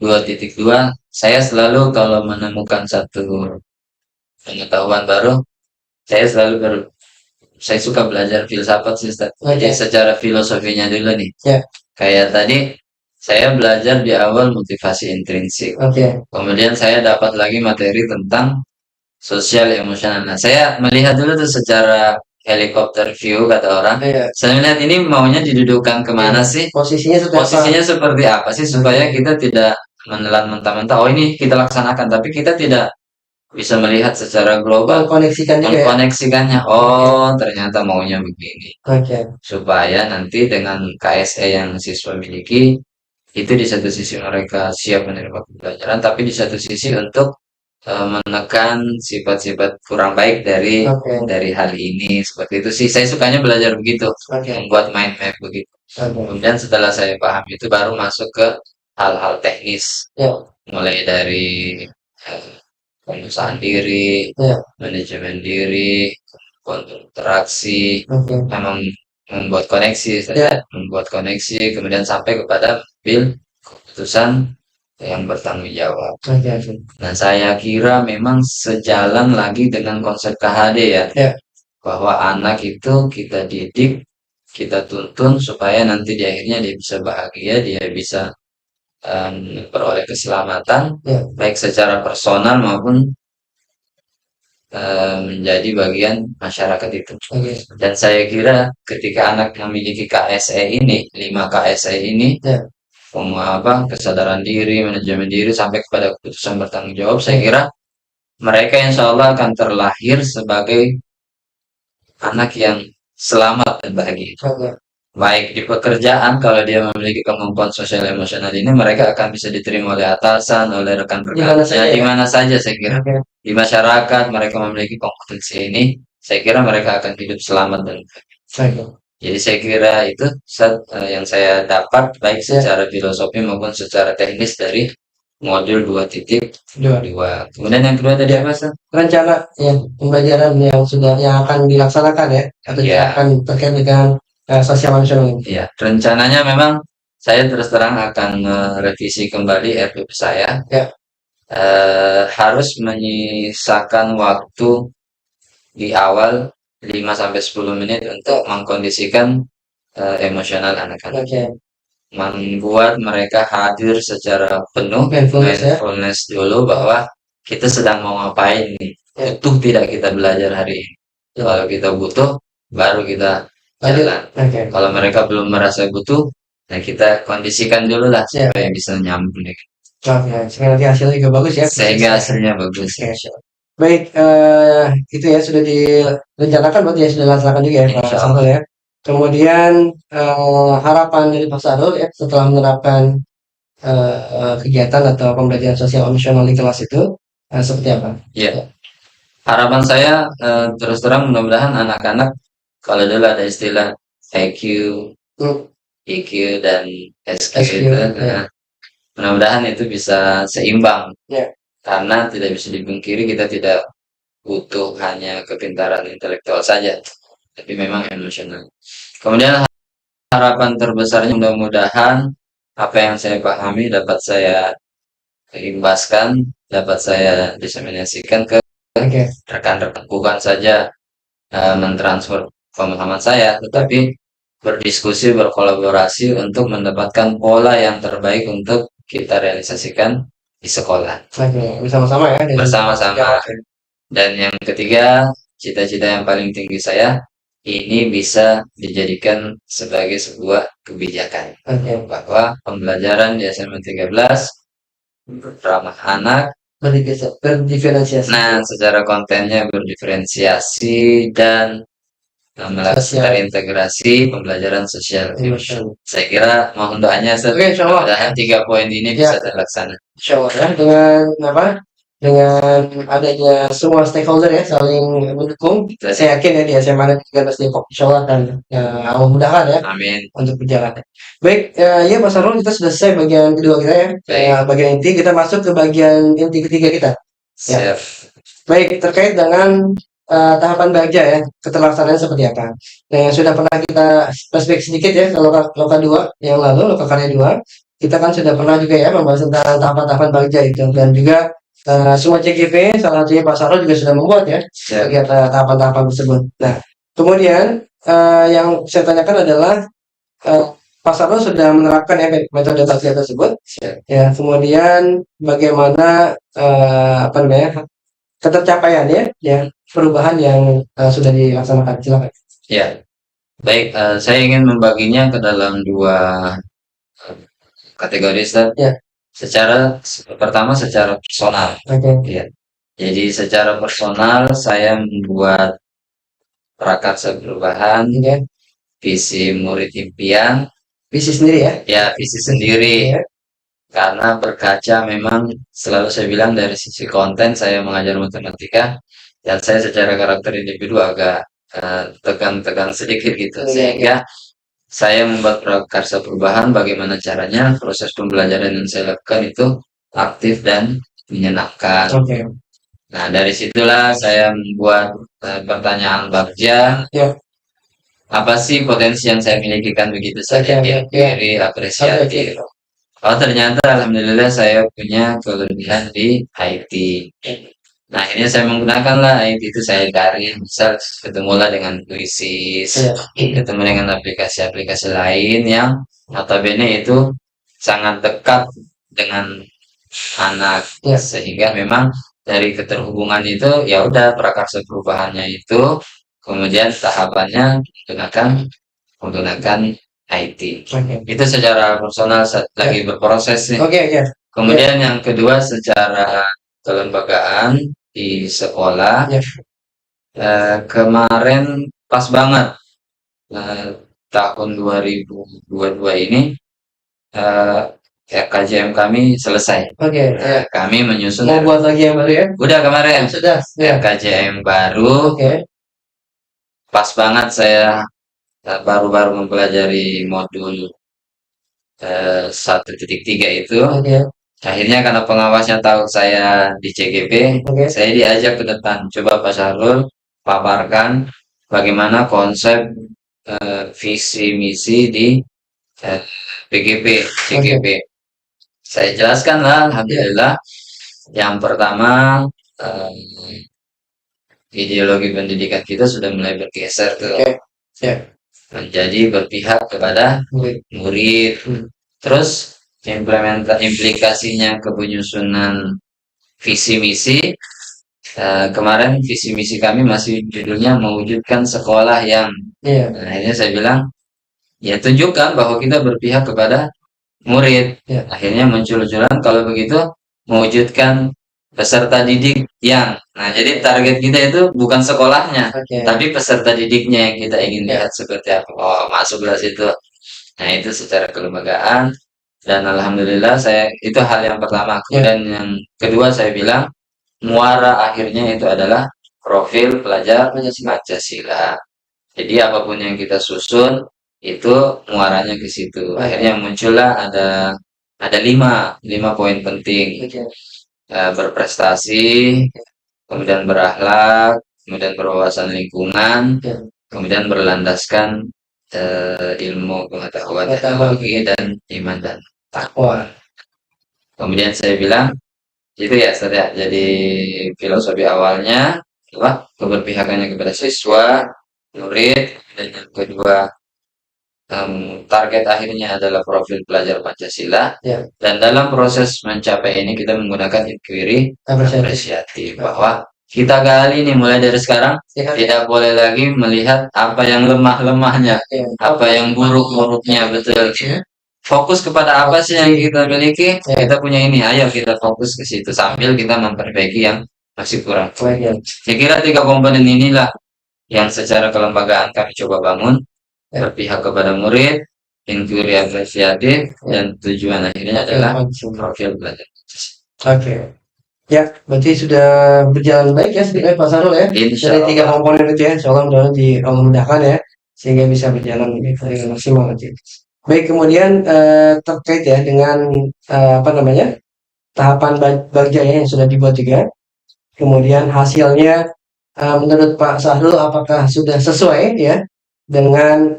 2.2, saya selalu kalau menemukan satu pengetahuan baru, saya suka belajar filsafat sih, Ustaz. Jadi secara filosofinya dulu nih. Kayak tadi saya belajar di awal motivasi intrinsik. Kemudian saya dapat lagi materi tentang sosial emosional. Nah, saya melihat dulu tuh secara helikopter view kata orang. Saya melihat ini maunya didudukan kemana sih? Posisinya seperti apa sih, supaya kita tidak menelan mentah-mentah. Oh, ini kita laksanakan, tapi kita tidak bisa melihat secara global, mengkoneksikannya. Oh, ternyata maunya begini. Supaya nanti dengan KSE yang siswa miliki, itu di satu sisi mereka siap menerima pembelajaran, tapi di satu sisi untuk menekan sifat-sifat kurang baik dari hal ini. Seperti itu sih, saya sukanya belajar begitu, membuat mind map begitu. Kemudian setelah saya paham itu, baru masuk ke hal-hal teknis, mulai dari pengusahaan diri, manajemen diri, interaksi, memang membuat koneksi, membuat koneksi, kemudian sampai kepada keputusan yang bertanggung jawab. Nah, saya kira memang sejalan lagi dengan konsep KHD ya, bahwa anak itu kita didik, kita tuntun supaya nanti di akhirnya dia bisa bahagia, dia bisa memperoleh keselamatan, baik secara personal maupun menjadi bagian masyarakat itu. Dan saya kira ketika anak memiliki KSE ini, 5 KSE ini, kesadaran diri, manajemen diri, sampai kepada keputusan bertanggung jawab, saya kira mereka insya Allah akan terlahir sebagai anak yang selamat dan bahagia. Baik di pekerjaan, kalau dia memiliki kemampuan sosial emosional ini, mereka akan bisa diterima oleh atasan, oleh rekan rekannya, di mana saja saya kira. Di masyarakat mereka memiliki kompetensi ini, saya kira mereka akan hidup selamat dan bahagia. Jadi saya kira itu yang saya dapat baik secara filosofi maupun secara teknis dari modul 2.2. Kemudian yang kedua tadi apa, Sir? Rencana pembelajaran yang akan dilaksanakan ya, atau akan terkait dengan sosial emosional. Iya, rencananya memang saya terus terang akan merevisi kembali RPP saya. Harus menyisakan waktu di awal 5-10 menit untuk mengkondisikan emosional anak-anak. Membuat mereka hadir secara penuh, mindfulness dulu bahwa kita sedang mau ngapain nih. Butuh tidak kita belajar hari ini. Kalau kita butuh, baru kita jalan. Kalau mereka belum merasa butuh, nah kita kondisikan dulu lah supaya bisa nyambung. Sehingga nanti hasilnya juga bagus ya. Sehingga hasilnya bagus. Baik, itu ya sudah direncanakan berarti ya, sudah dilaksanakan juga ya Pak Sarul ya. Kemudian harapan dari Pak Sarul ya setelah menerapkan kegiatan atau pembelajaran sosial emosional di kelas itu seperti apa? Iya. Harapan saya terus terang mudah-mudahan anak-anak, kalau dulu ada istilah IQ, EQ dan SQ itu, mudah-mudahan itu bisa seimbang. Karena tidak bisa dipungkiri kita tidak butuh hanya kepintaran intelektual saja, tapi memang emosional. Kemudian harapan terbesarnya mudah-mudahan apa yang saya pahami dapat saya imbaskan, dapat saya diseminasikan ke rekan-rekan, bukan saja mentransfer pemahaman saya, tetapi berdiskusi, berkolaborasi untuk mendapatkan pola yang terbaik untuk kita realisasikan di sekolah. Bersama-sama ya. Bersama-sama. Dan yang ketiga, cita-cita yang paling tinggi saya, ini bisa dijadikan sebagai sebuah kebijakan. Bahwa pembelajaran di SMA 13 ramah anak, berdiferensiasi. Nah, secara kontennya berdiferensiasi dan melakukan integrasi pembelajaran sosial. Saya kira mohon doanya, mudah-mudahan 3 poin ini bisa terlaksana. Insyaallah ya, dengan adanya semua stakeholder ya saling mendukung, saya yakin ya di SMA 13 Depok insyaallah akan mudah-mudahan ya. Amin. Untuk berjalan. Baik, ya Mas Sarul, kita sudah selesai bagian kedua kita ya. Bagian inti, kita masuk ke bagian inti ketiga kita. Ya. Baik, terkait dengan tahapan baja ya, keterlaksanaan seperti apa. Nah, yang sudah pernah kita flashback sedikit ya, kalau Loka 2 yang lalu, Loka Karya 2, kita kan sudah pernah juga ya membahas tentang tahapan-tahapan baja itu, dan juga semua CGV, salah satunya Pak Sarul juga sudah membuat ya, tahapan-tahapan tersebut. Nah, kemudian yang saya tanyakan adalah Pak Sarul sudah menerapkan ya metode baja tersebut, ya. Kemudian bagaimana ketercapaiannya ya, perubahan yang sudah dilaksanakan. Silakan. Ya, baik. Saya ingin membaginya ke dalam 2 kategori, Ustaz. Pertama secara personal. Ya. Jadi secara personal saya membuat prakarsa perubahan, visi murid impian, visi sendiri ya? Ya, visi sendiri. Karena berkaca memang selalu saya bilang dari sisi konten saya mengajar matematika, dan saya secara karakter individu agak tegang-tegang sedikit gitu, sehingga saya membuat prakarsa perubahan. Bagaimana caranya proses pembelajaran yang saya lakukan itu aktif dan menyenangkan. Nah, dari situlah saya membuat pertanyaan bagja. Ya. Apa sih potensi yang saya miliki kan begitu saja, diri apresiatif. Oh, ternyata alhamdulillah saya punya kelebihan di IT. Nah, akhirnya saya menggunakanlah IT itu, saya cari, misal ketemulah dengan Quizzes, ketemu dengan aplikasi-aplikasi lain yang notabene itu sangat dekat dengan anak, sehingga memang dari keterhubungan itu ya udah prakarsa perubahannya itu, kemudian tahapannya menggunakan IT. Itu secara personal lagi berproses nih. Kemudian yang kedua secara kelembagaan di sekolah, kemarin pas banget tahun 2022 ini KJM kami selesai. Kami menyusun. Mau buat lagi yang baru ya? Udah kemarin. Sudah. KJM baru. Pas banget saya baru-baru mempelajari modul 1.3 itu. Akhirnya karena pengawasnya tahu saya di CGP, saya diajak ke depan. Coba Pak Syahrul paparkan bagaimana konsep visi misi di PGP, CGP. Saya jelaskan lah, alhamdulillah. Yang pertama, ideologi pendidikan kita sudah mulai bergeser ke menjadi berpihak kepada murid. Terus implikasinya ke penyusunan visi misi. Kemarin visi misi kami masih judulnya mewujudkan sekolah yang. Nah, akhirnya saya bilang, ya tunjukkan bahwa kita berpihak kepada murid. Akhirnya muncul-munculan kalau begitu mewujudkan peserta didik yang. Nah, jadi target kita itu bukan sekolahnya, tapi peserta didiknya yang kita ingin lihat seperti apa. Oh, masuklah situ. Nah, itu secara kelembagaan. Dan alhamdulillah itu hal yang pertama. Kemudian yang kedua saya bilang muara akhirnya itu adalah profil pelajar Pancasila. Jadi apapun yang kita susun itu muaranya ke situ. Akhirnya muncullah ada lima poin penting. Berprestasi, kemudian berakhlak, kemudian berwawasan lingkungan, kemudian berlandaskan ilmu pengetahuan teknologi dan iman dan takwa. Kemudian saya bilang itu ya sudah jadi filosofi awalnya, keberpihakannya kepada siswa, murid, dan yang kedua target akhirnya adalah profil pelajar Pancasila. Dan dalam proses mencapai ini kita menggunakan inquiry apresiatif, bahwa kita kali ini mulai dari sekarang tidak boleh lagi melihat apa yang lemah-lemahnya, apa yang buruk-buruknya, betul. Fokus kepada apa sih yang kita miliki, kita punya ini, ayo kita fokus ke situ sambil kita memperbaiki yang masih kurang. Saya kira 3 komponen inilah yang secara kelembagaan kami coba bangun, berpihak kepada murid, inquiry apresiatif, dan tujuan akhirnya adalah profil belajar. Ya, berarti sudah berjalan baik ya sedikit Pak Sarul ya. Dari 3 komponen itu ya, insya Allah dimudahkan ya, sehingga bisa berjalan dengan maksimal nanti. Baik, kemudian terkait ya dengan tahapan bagja yang sudah dibuat juga. Kemudian hasilnya menurut Pak Sahrul apakah sudah sesuai ya dengan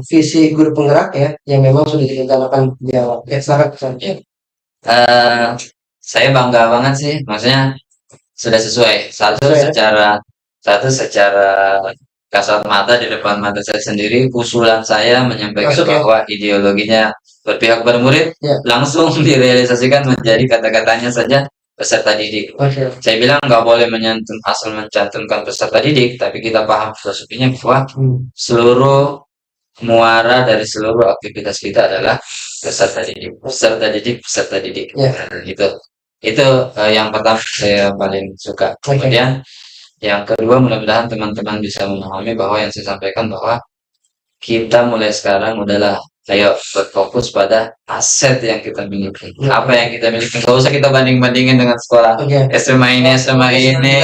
visi guru penggerak ya yang memang sudah direncanakan di awal. Silakan. Saya bangga banget sih, maksudnya sudah sesuai. Satu secara kasat mata di depan mata saya sendiri, usulan saya menyampaikan bahwa ideologinya berpihak pada murid langsung direalisasikan menjadi kata-katanya saja peserta didik. Saya bilang nggak boleh asal mencantumkan peserta didik, tapi kita paham filosofinya bahwa seluruh muara dari seluruh aktivitas kita adalah peserta didik. Itu yang pertama saya paling suka. Kemudian yang kedua, mudah-mudahan teman-teman bisa memahami bahwa yang saya sampaikan bahwa kita mulai sekarang udahlah ayo berfokus pada aset yang kita miliki. Apa yang kita miliki, nggak usah kita banding-bandingin dengan sekolah SMA ini.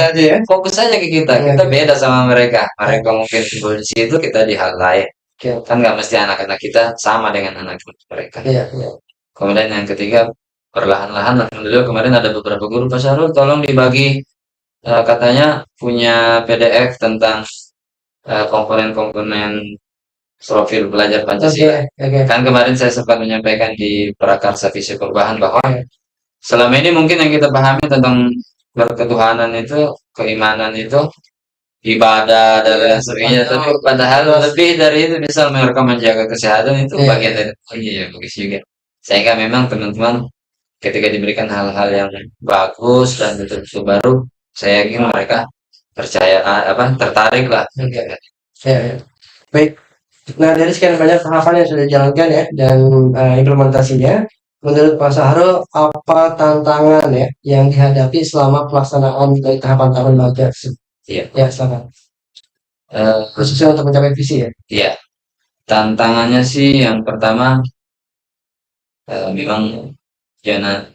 Fokus aja ke kita beda sama mereka mungkin di situ, kita di hal lain. Kan nggak mesti anak-anak kita sama dengan anak mereka. Kemudian yang ketiga, perlahan-lahan alhamdulillah kemarin ada beberapa guru, Pak Syahrul tolong dibagi katanya punya PDF tentang komponen-komponen profil belajar Pancasila. Kan kemarin saya sempat menyampaikan di Prakarsa Visi Perubahan bahwa selama ini mungkin yang kita pahami tentang berketuhanan itu, keimanan itu, ibadah dan lain sebagainya, tapi padahal lebih dari itu, misal mereka menjaga kesehatan itu bagian dari ya bagus juga. Sehingga memang teman-teman ketika diberikan hal-hal yang bagus dan betul-betul baru, saya yakin mereka percaya apa tertarik lah. Ya. Baik. Nah, dari sekian banyak tahapan yang sudah dijalankan ya dan implementasinya, menurut Pak Sahrul apa tantangan ya yang dihadapi selama pelaksanaan dari tahapan-tahapan belajar? Iya. Ya, silakan. Khususnya untuk mencapai visi ya. Iya. Tantangannya sih yang pertama memang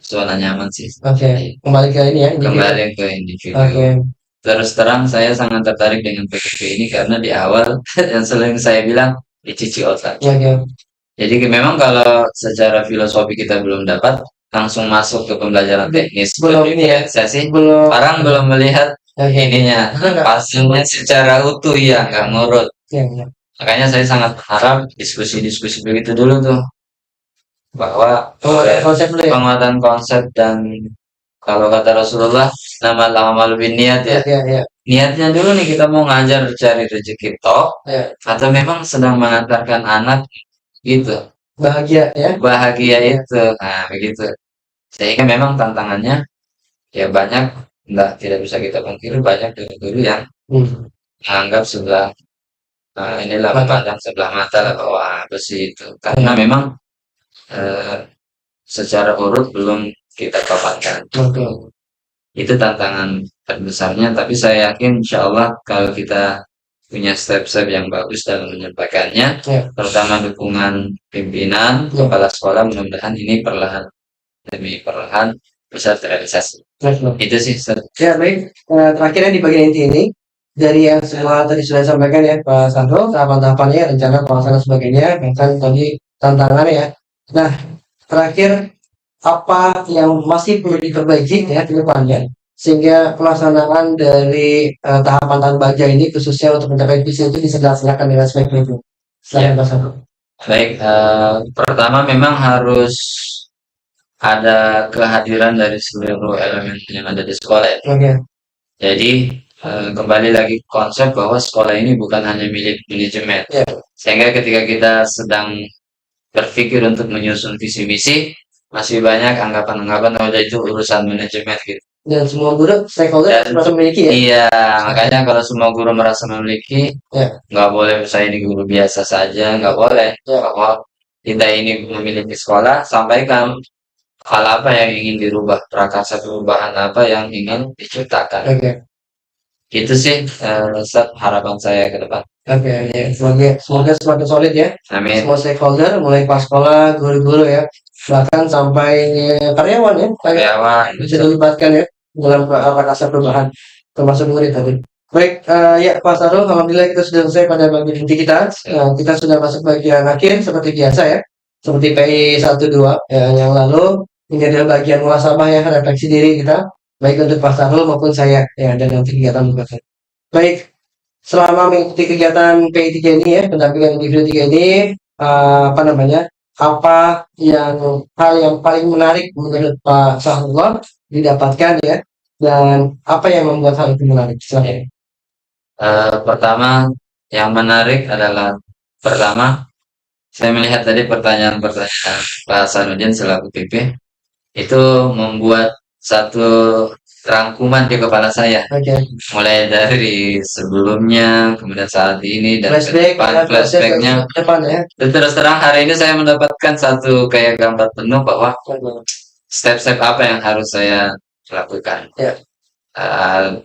zona nyaman sih. Oke. Kembali ke ini ya. Kembali ke individu. Oke. Terus terang saya sangat tertarik dengan PKP ini karena di awal yang sering saya bilang dicuci otak. Oke. Jadi memang kalau secara filosofi kita belum dapat, langsung masuk ke pembelajaran teknis. Belum ini ya. Saya sih orang belum melihat ininya, pastinya secara utuh ya, nggak ngurut. Makanya saya sangat berharap diskusi-diskusi begitu dulu tuh, bahwa penguatan konsep dan kalau kata Rasulullah, nama amal niat ya. Niatnya dulu nih, kita mau ngajar cari rezeki toh, atau memang sedang mengantarkan anak gitu. Bahagia ya. Bahagia itu. Nah, begitu. Sehingga memang tantangannya ya banyak, tidak bisa kita pungkiri, banyak guru-guru yang menganggap sebelah inilah memandang sebelah mata lah bahwa besi itu. Karena memang secara urut belum kita paparkan. Itu tantangan terbesarnya, tapi saya yakin insya Allah kalau kita punya step-step yang bagus dalam menyampaikannya, terutama dukungan pimpinan, kepala sekolah, mudah-mudahan ini perlahan demi perlahan bisa terrealisasi. Itu sih. Ya baik, terakhirnya di bagian inti ini, dari yang semua tadi sudah disampaikan ya Pak Sandro, tahapan-tahapannya, rencana pelaksanaan sebagainya, bahkan tadi tantangannya ya. Nah, terakhir apa yang masih perlu diperbaiki ya ke depannya sehingga pelaksanaan dari tahapan baja ini khususnya untuk mencapai visi itu bisa dilaksanakan dengan sebaik mungkin. Selamat Pak Sandro. Baik, pertama memang harus ada kehadiran dari seluruh elemen yang ada di sekolah ya. Jadi kembali lagi konsep bahwa sekolah ini bukan hanya milik manajemen. Sehingga ketika kita sedang berpikir untuk menyusun visi misi, masih banyak anggapan-anggapan bahwa itu urusan manajemen gitu. Dan semua guru stakeholder merasa memiliki ya. Iya, makanya kalau semua guru merasa memiliki, nggak boleh saya ini guru biasa saja, nggak boleh. Bahwa kita ini memiliki sekolah, sampaikan hal apa yang ingin dirubah, prakarsa perubahan apa yang ingin diciptakan. Itu sih harapan saya ke depan. Semoga semakin solid ya. Amin. Semua stakeholder, mulai pas sekolah, guru-guru ya, bahkan sampai karyawan ya, bisa dilibatkan ya dalam prakarsa perubahan, termasuk murid tadi. Baik, ya Pak Sarul, alhamdulillah kita sudah selesai pada bagian inti kita. Kita sudah masuk bagian akhir seperti biasa ya, seperti PI 1-2 yang lalu. Ini adalah bagian muhasabah ya, refleksi diri kita, baik untuk Pak Sarul maupun saya ya, dan nanti kegiatan berikutnya. Baik, selama mengikuti kegiatan PI 3 ini ya, pendampingan individu 3 ini, apa hal yang paling menarik menurut Pak Sahrullah didapatkan ya, dan apa yang membuat hal itu menarik? Silahkan. Pertama, yang menarik adalah saya melihat tadi pertanyaan-pertanyaan Pak Sanudin selaku PP itu membuat satu rangkuman di kepala saya. Mulai dari sebelumnya, kemudian saat ini, dan flashbacknya. Dan terus terang hari ini saya mendapatkan satu kayak gambar penuh bahwa step-step apa yang harus saya lakukan.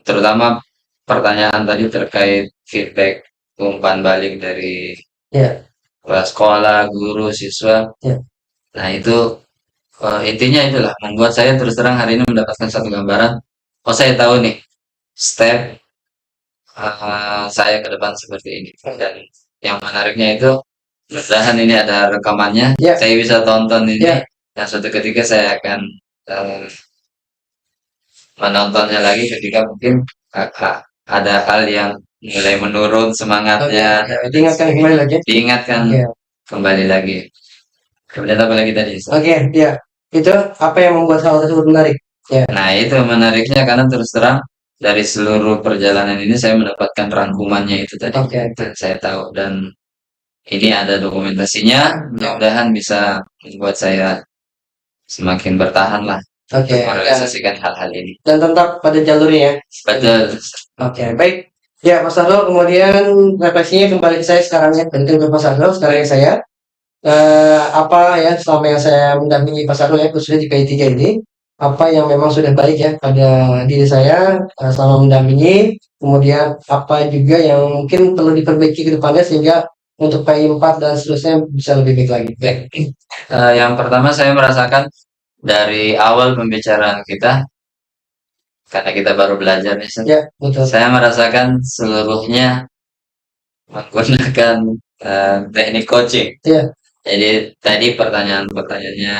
Terutama pertanyaan tadi terkait feedback, umpan balik dari sekolah, guru, siswa. Nah itu intinya itulah membuat saya terus terang hari ini mendapatkan satu gambaran. Oh, saya tahu nih step saya ke depan seperti ini. Dan yang menariknya itu, mudah-mudahan ini ada rekamannya, saya bisa tonton ini. Dan suatu ketika saya akan menontonnya lagi ketika mungkin ada hal yang mulai menurun semangatnya, diingatkan kembali lagi. diingatkan kembali lagi. Kemudian apa lagi tadi? Ya. Itu apa yang membuat hal tersebut menarik? Ya. Nah, itu menariknya karena terus terang dari seluruh perjalanan ini saya mendapatkan rangkumannya itu tadi. Dan saya tahu dan ini ada dokumentasinya, mudah-mudahan bisa membuat saya semakin bertahan lah untuk merealisasikan hal-hal ini. Dan tetap pada jalurnya ya. Betul. Baik. Ya, Mas Arlo, kemudian refleksinya kembali ke saya sekarang ya. Berarti untuk Mas Arlo, sekarang saya apa ya selama yang saya mendampingi Mas Arlo ya, khususnya di PI3 ini, apa yang memang sudah baik ya pada diri saya selama mendampingi, kemudian apa juga yang mungkin perlu diperbaiki ke depannya sehingga untuk PI4 dan seterusnya bisa lebih baik lagi. Baik. Yang pertama saya merasakan dari awal pembicaraan kita, karena kita baru belajar nih, Ya, betul. saya merasakan seluruhnya menggunakan teknik coaching. Ya. Jadi tadi pertanyaan-pertanyaannya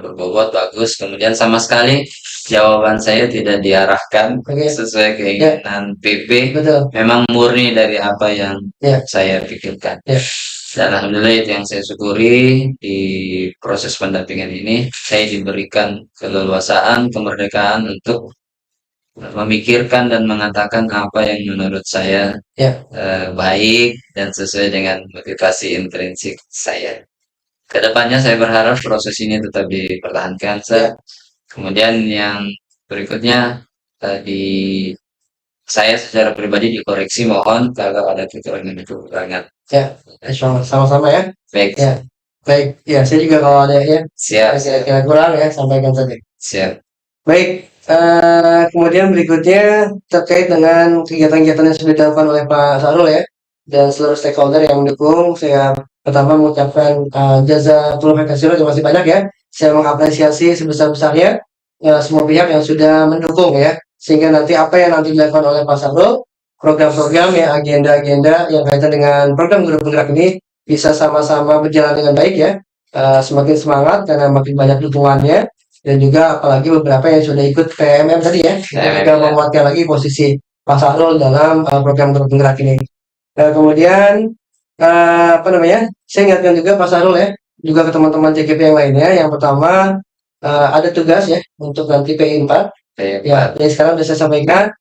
berbobot bagus, kemudian sama sekali jawaban saya tidak diarahkan sesuai keinginan PP. Betul. Memang murni dari apa yang saya pikirkan. Dan alhamdulillah itu yang saya syukuri di proses pendampingan ini, saya diberikan keleluasaan, kemerdekaan untuk memikirkan dan mengatakan apa yang menurut saya baik dan sesuai dengan motivasi intrinsik saya. Kedepannya saya berharap proses ini tetap dipertahankan. Kemudian yang berikutnya saya secara pribadi dikoreksi, mohon kalau ada kekurangan. Ya, sama-sama ya. Baik. Baik, ya saya juga kalau ada ya. Siap. Kira-kira kurang ya sampaikan saja. Siap. Baik, kemudian berikutnya terkait dengan kegiatan-kegiatan yang sudah dilakukan oleh Pak Sarul ya dan seluruh stakeholder yang mendukung. Saya pertama mengucapkan jazakallahu khairan, terima kasih banyak ya. Saya mengapresiasi sebesar-besarnya semua pihak yang sudah mendukung ya, sehingga nanti apa yang nanti dilakukan oleh Pak Sarul, program-program ya, agenda-agenda yang kaitan dengan program guru penggerak ini bisa sama-sama berjalan dengan baik ya. Semakin semangat karena makin banyak dukungannya. Dan juga apalagi beberapa yang sudah ikut PMM tadi ya, juga menguatkan lagi posisi Pak Sahrul dalam program guru penggerak ini. Kemudian apa namanya? Saya ingatkan juga Pak Sahrul ya, juga ke teman-teman CGP yang lainnya. Yang pertama ada tugas ya untuk nanti PI4. Ya, jadi sekarang sudah saya sampaikan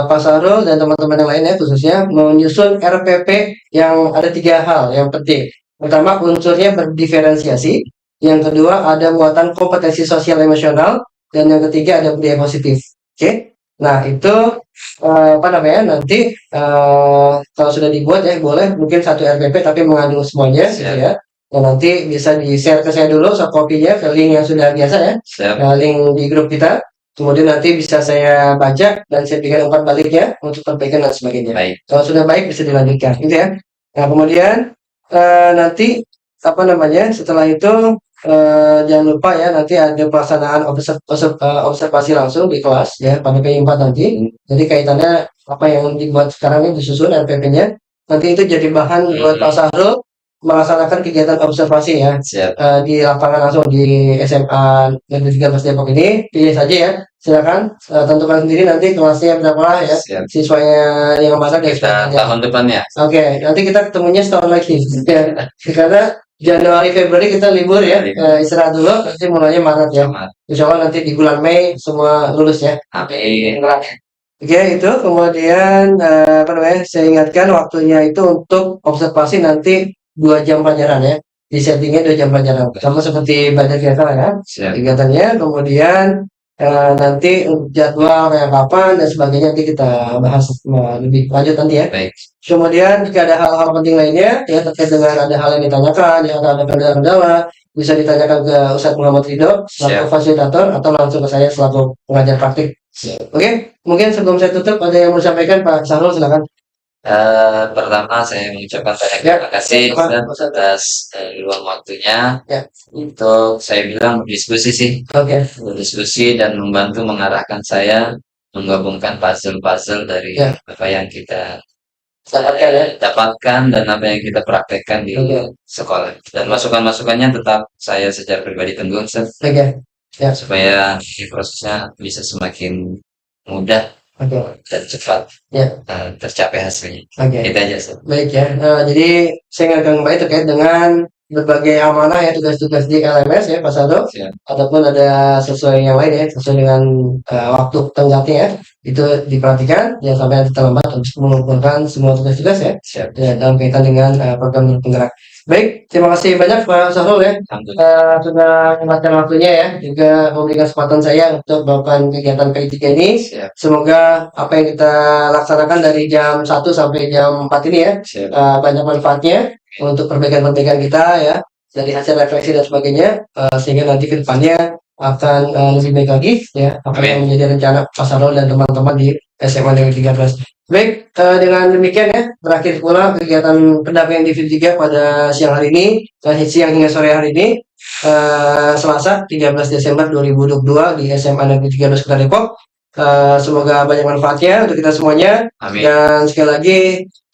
Pak Sahrul dan teman-teman yang lainnya khususnya menyusun RPP yang ada 3 hal yang penting. Pertama, unsurnya berdiferensiasi. Yang kedua, ada muatan kompetensi sosial emosional. Dan yang ketiga, ada budaya positif. Oke. Nah, itu apa namanya? Nanti kalau sudah dibuat ya, boleh mungkin satu RPP tapi mengandung semuanya gitu ya. Dan nanti bisa di-share ke saya dulu soft copy-nya ke link yang sudah biasa ya. Link di grup kita. Kemudian nanti bisa saya baca dan saya berikan umpan baliknya untuk perbaikan dan sebagainya. Baik. Kalau sudah baik bisa dilanjutkan, gitu ya. Nah, kemudian nanti apa namanya? Setelah itu jangan lupa ya nanti ada pelaksanaan observasi langsung di kelas ya pada PI4 nanti. Jadi kaitannya apa yang dibuat sekarang ini disusun RPP-nya. Nanti itu jadi bahan buat Pak Sahrul melaksanakan kegiatan observasi ya di lapangan langsung di SMA Negeri 13 Depok ini. Pilih saja ya, silakan tentukan sendiri nanti kelasnya berapa ya, siswanya yang mana dan sebagainya. Tahun depannya. Oke, nanti kita ketemunya setahun lagi. Ya, karena Januari Februari kita libur ya, istirahat dulu. Nanti mulainya Maret ya. Insya Allah nanti di bulan Mei semua lulus ya. Amin. Oke, itu kemudian apa namanya? Saya ingatkan waktunya itu untuk observasi nanti 2 jam pelajaran ya. Di settingnya 2 jam pelajaran. Sama seperti belajar biasa ya. Kegiatannya, kemudian nanti jadwal kayak kapan dan sebagainya nanti kita bahas lebih lanjut nanti ya. Baik. Kemudian jika ada hal-hal penting lainnya ya terkait dengan ada hal yang ditanyakan, ya ada kendala-kendala, bisa ditanyakan ke Ustadz Muhammad Ridho selaku fasilitator atau langsung ke saya selaku pengajar praktik. Oke, mungkin sebelum saya tutup ada yang mau disampaikan Pak Sahrul, silakan. Pertama saya mengucapkan terima kasih atas luang waktunya untuk saya bilang berdiskusi sih. Berdiskusi dan membantu mengarahkan saya menggabungkan puzzle-puzzle dari apa yang kita dapatkan dan apa yang kita praktekkan di sekolah. Dan masukan-masukannya tetap saya secara pribadi tunggu. Ya. supaya prosesnya bisa semakin mudah dan cepat Ya. tercapai hasilnya. Oke. Itu aja, Ustaz. Baik ya. Jadi saya ingatkan kembali terkait dengan berbagai amanah ya tugas-tugas di LMS ya Pak Sado, Siap. ataupun ada sesuai yang lain ya sesuai dengan waktu tenggatnya ya itu diperhatikan jangan sampai nanti terlambat untuk mengumpulkan semua tugas-tugas ya, Siap. ya dalam kaitan dengan program penggerak. Baik, terima kasih banyak Pak Sahrul ya sudah menyempatkan waktunya ya juga memberikan kesempatan saya untuk melakukan kegiatan PI3 ini. Siap. Semoga apa yang kita laksanakan dari jam 1 sampai jam 4 ini ya Siap. banyak manfaatnya untuk perbaikan-perbaikan kita ya dari hasil refleksi dan sebagainya sehingga nanti ke depannya akan lebih baik lagi ya apa yang menjadi rencana Pak Sarul dan teman-teman di SMA Negeri 13. Baik, dengan demikian ya berakhir pula kegiatan pendampingan Divi 3 pada siang hari ini siang hingga sore hari ini Selasa 13 Desember 2022 di SMA Negeri 13 Kota Depok. Semoga banyak manfaatnya untuk kita semuanya. Amin. Dan sekali lagi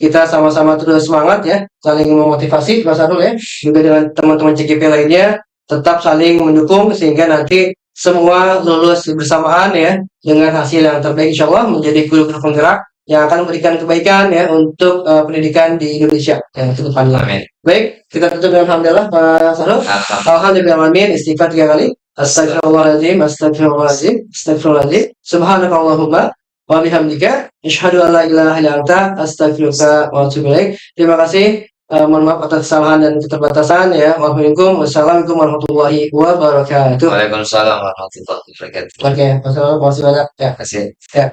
kita sama-sama terus semangat ya, saling memotivasi Mas Arul ya, juga dengan teman-teman CGP lainnya tetap saling mendukung sehingga nanti semua lulus bersamaan ya dengan hasil yang terbaik insya Allah menjadi guru-guru penggerak yang akan memberikan kebaikan ya untuk pendidikan di Indonesia yang ke depannya. Amin. Baik, kita tutup dengan alhamdulillah Pak Sarul. Alhamdulillah, istighfar 3 kali. Astagfirullahaladzim, astagfirullahaladzim, astagfirullahaladzim. Subhanakallahumma wa bihamdika asyhadu an la ilaha illa anta astaghfiruka wa atubu ilaik. Terima kasih. Mohon maaf atas kesalahan dan keterbatasan ya. Wassalamualaikum warahmatullahi wabarakatuh. Waalaikumsalam warahmatullahi wabarakatuh. Oke, terima kasih banyak ya. Terima kasih. Ya.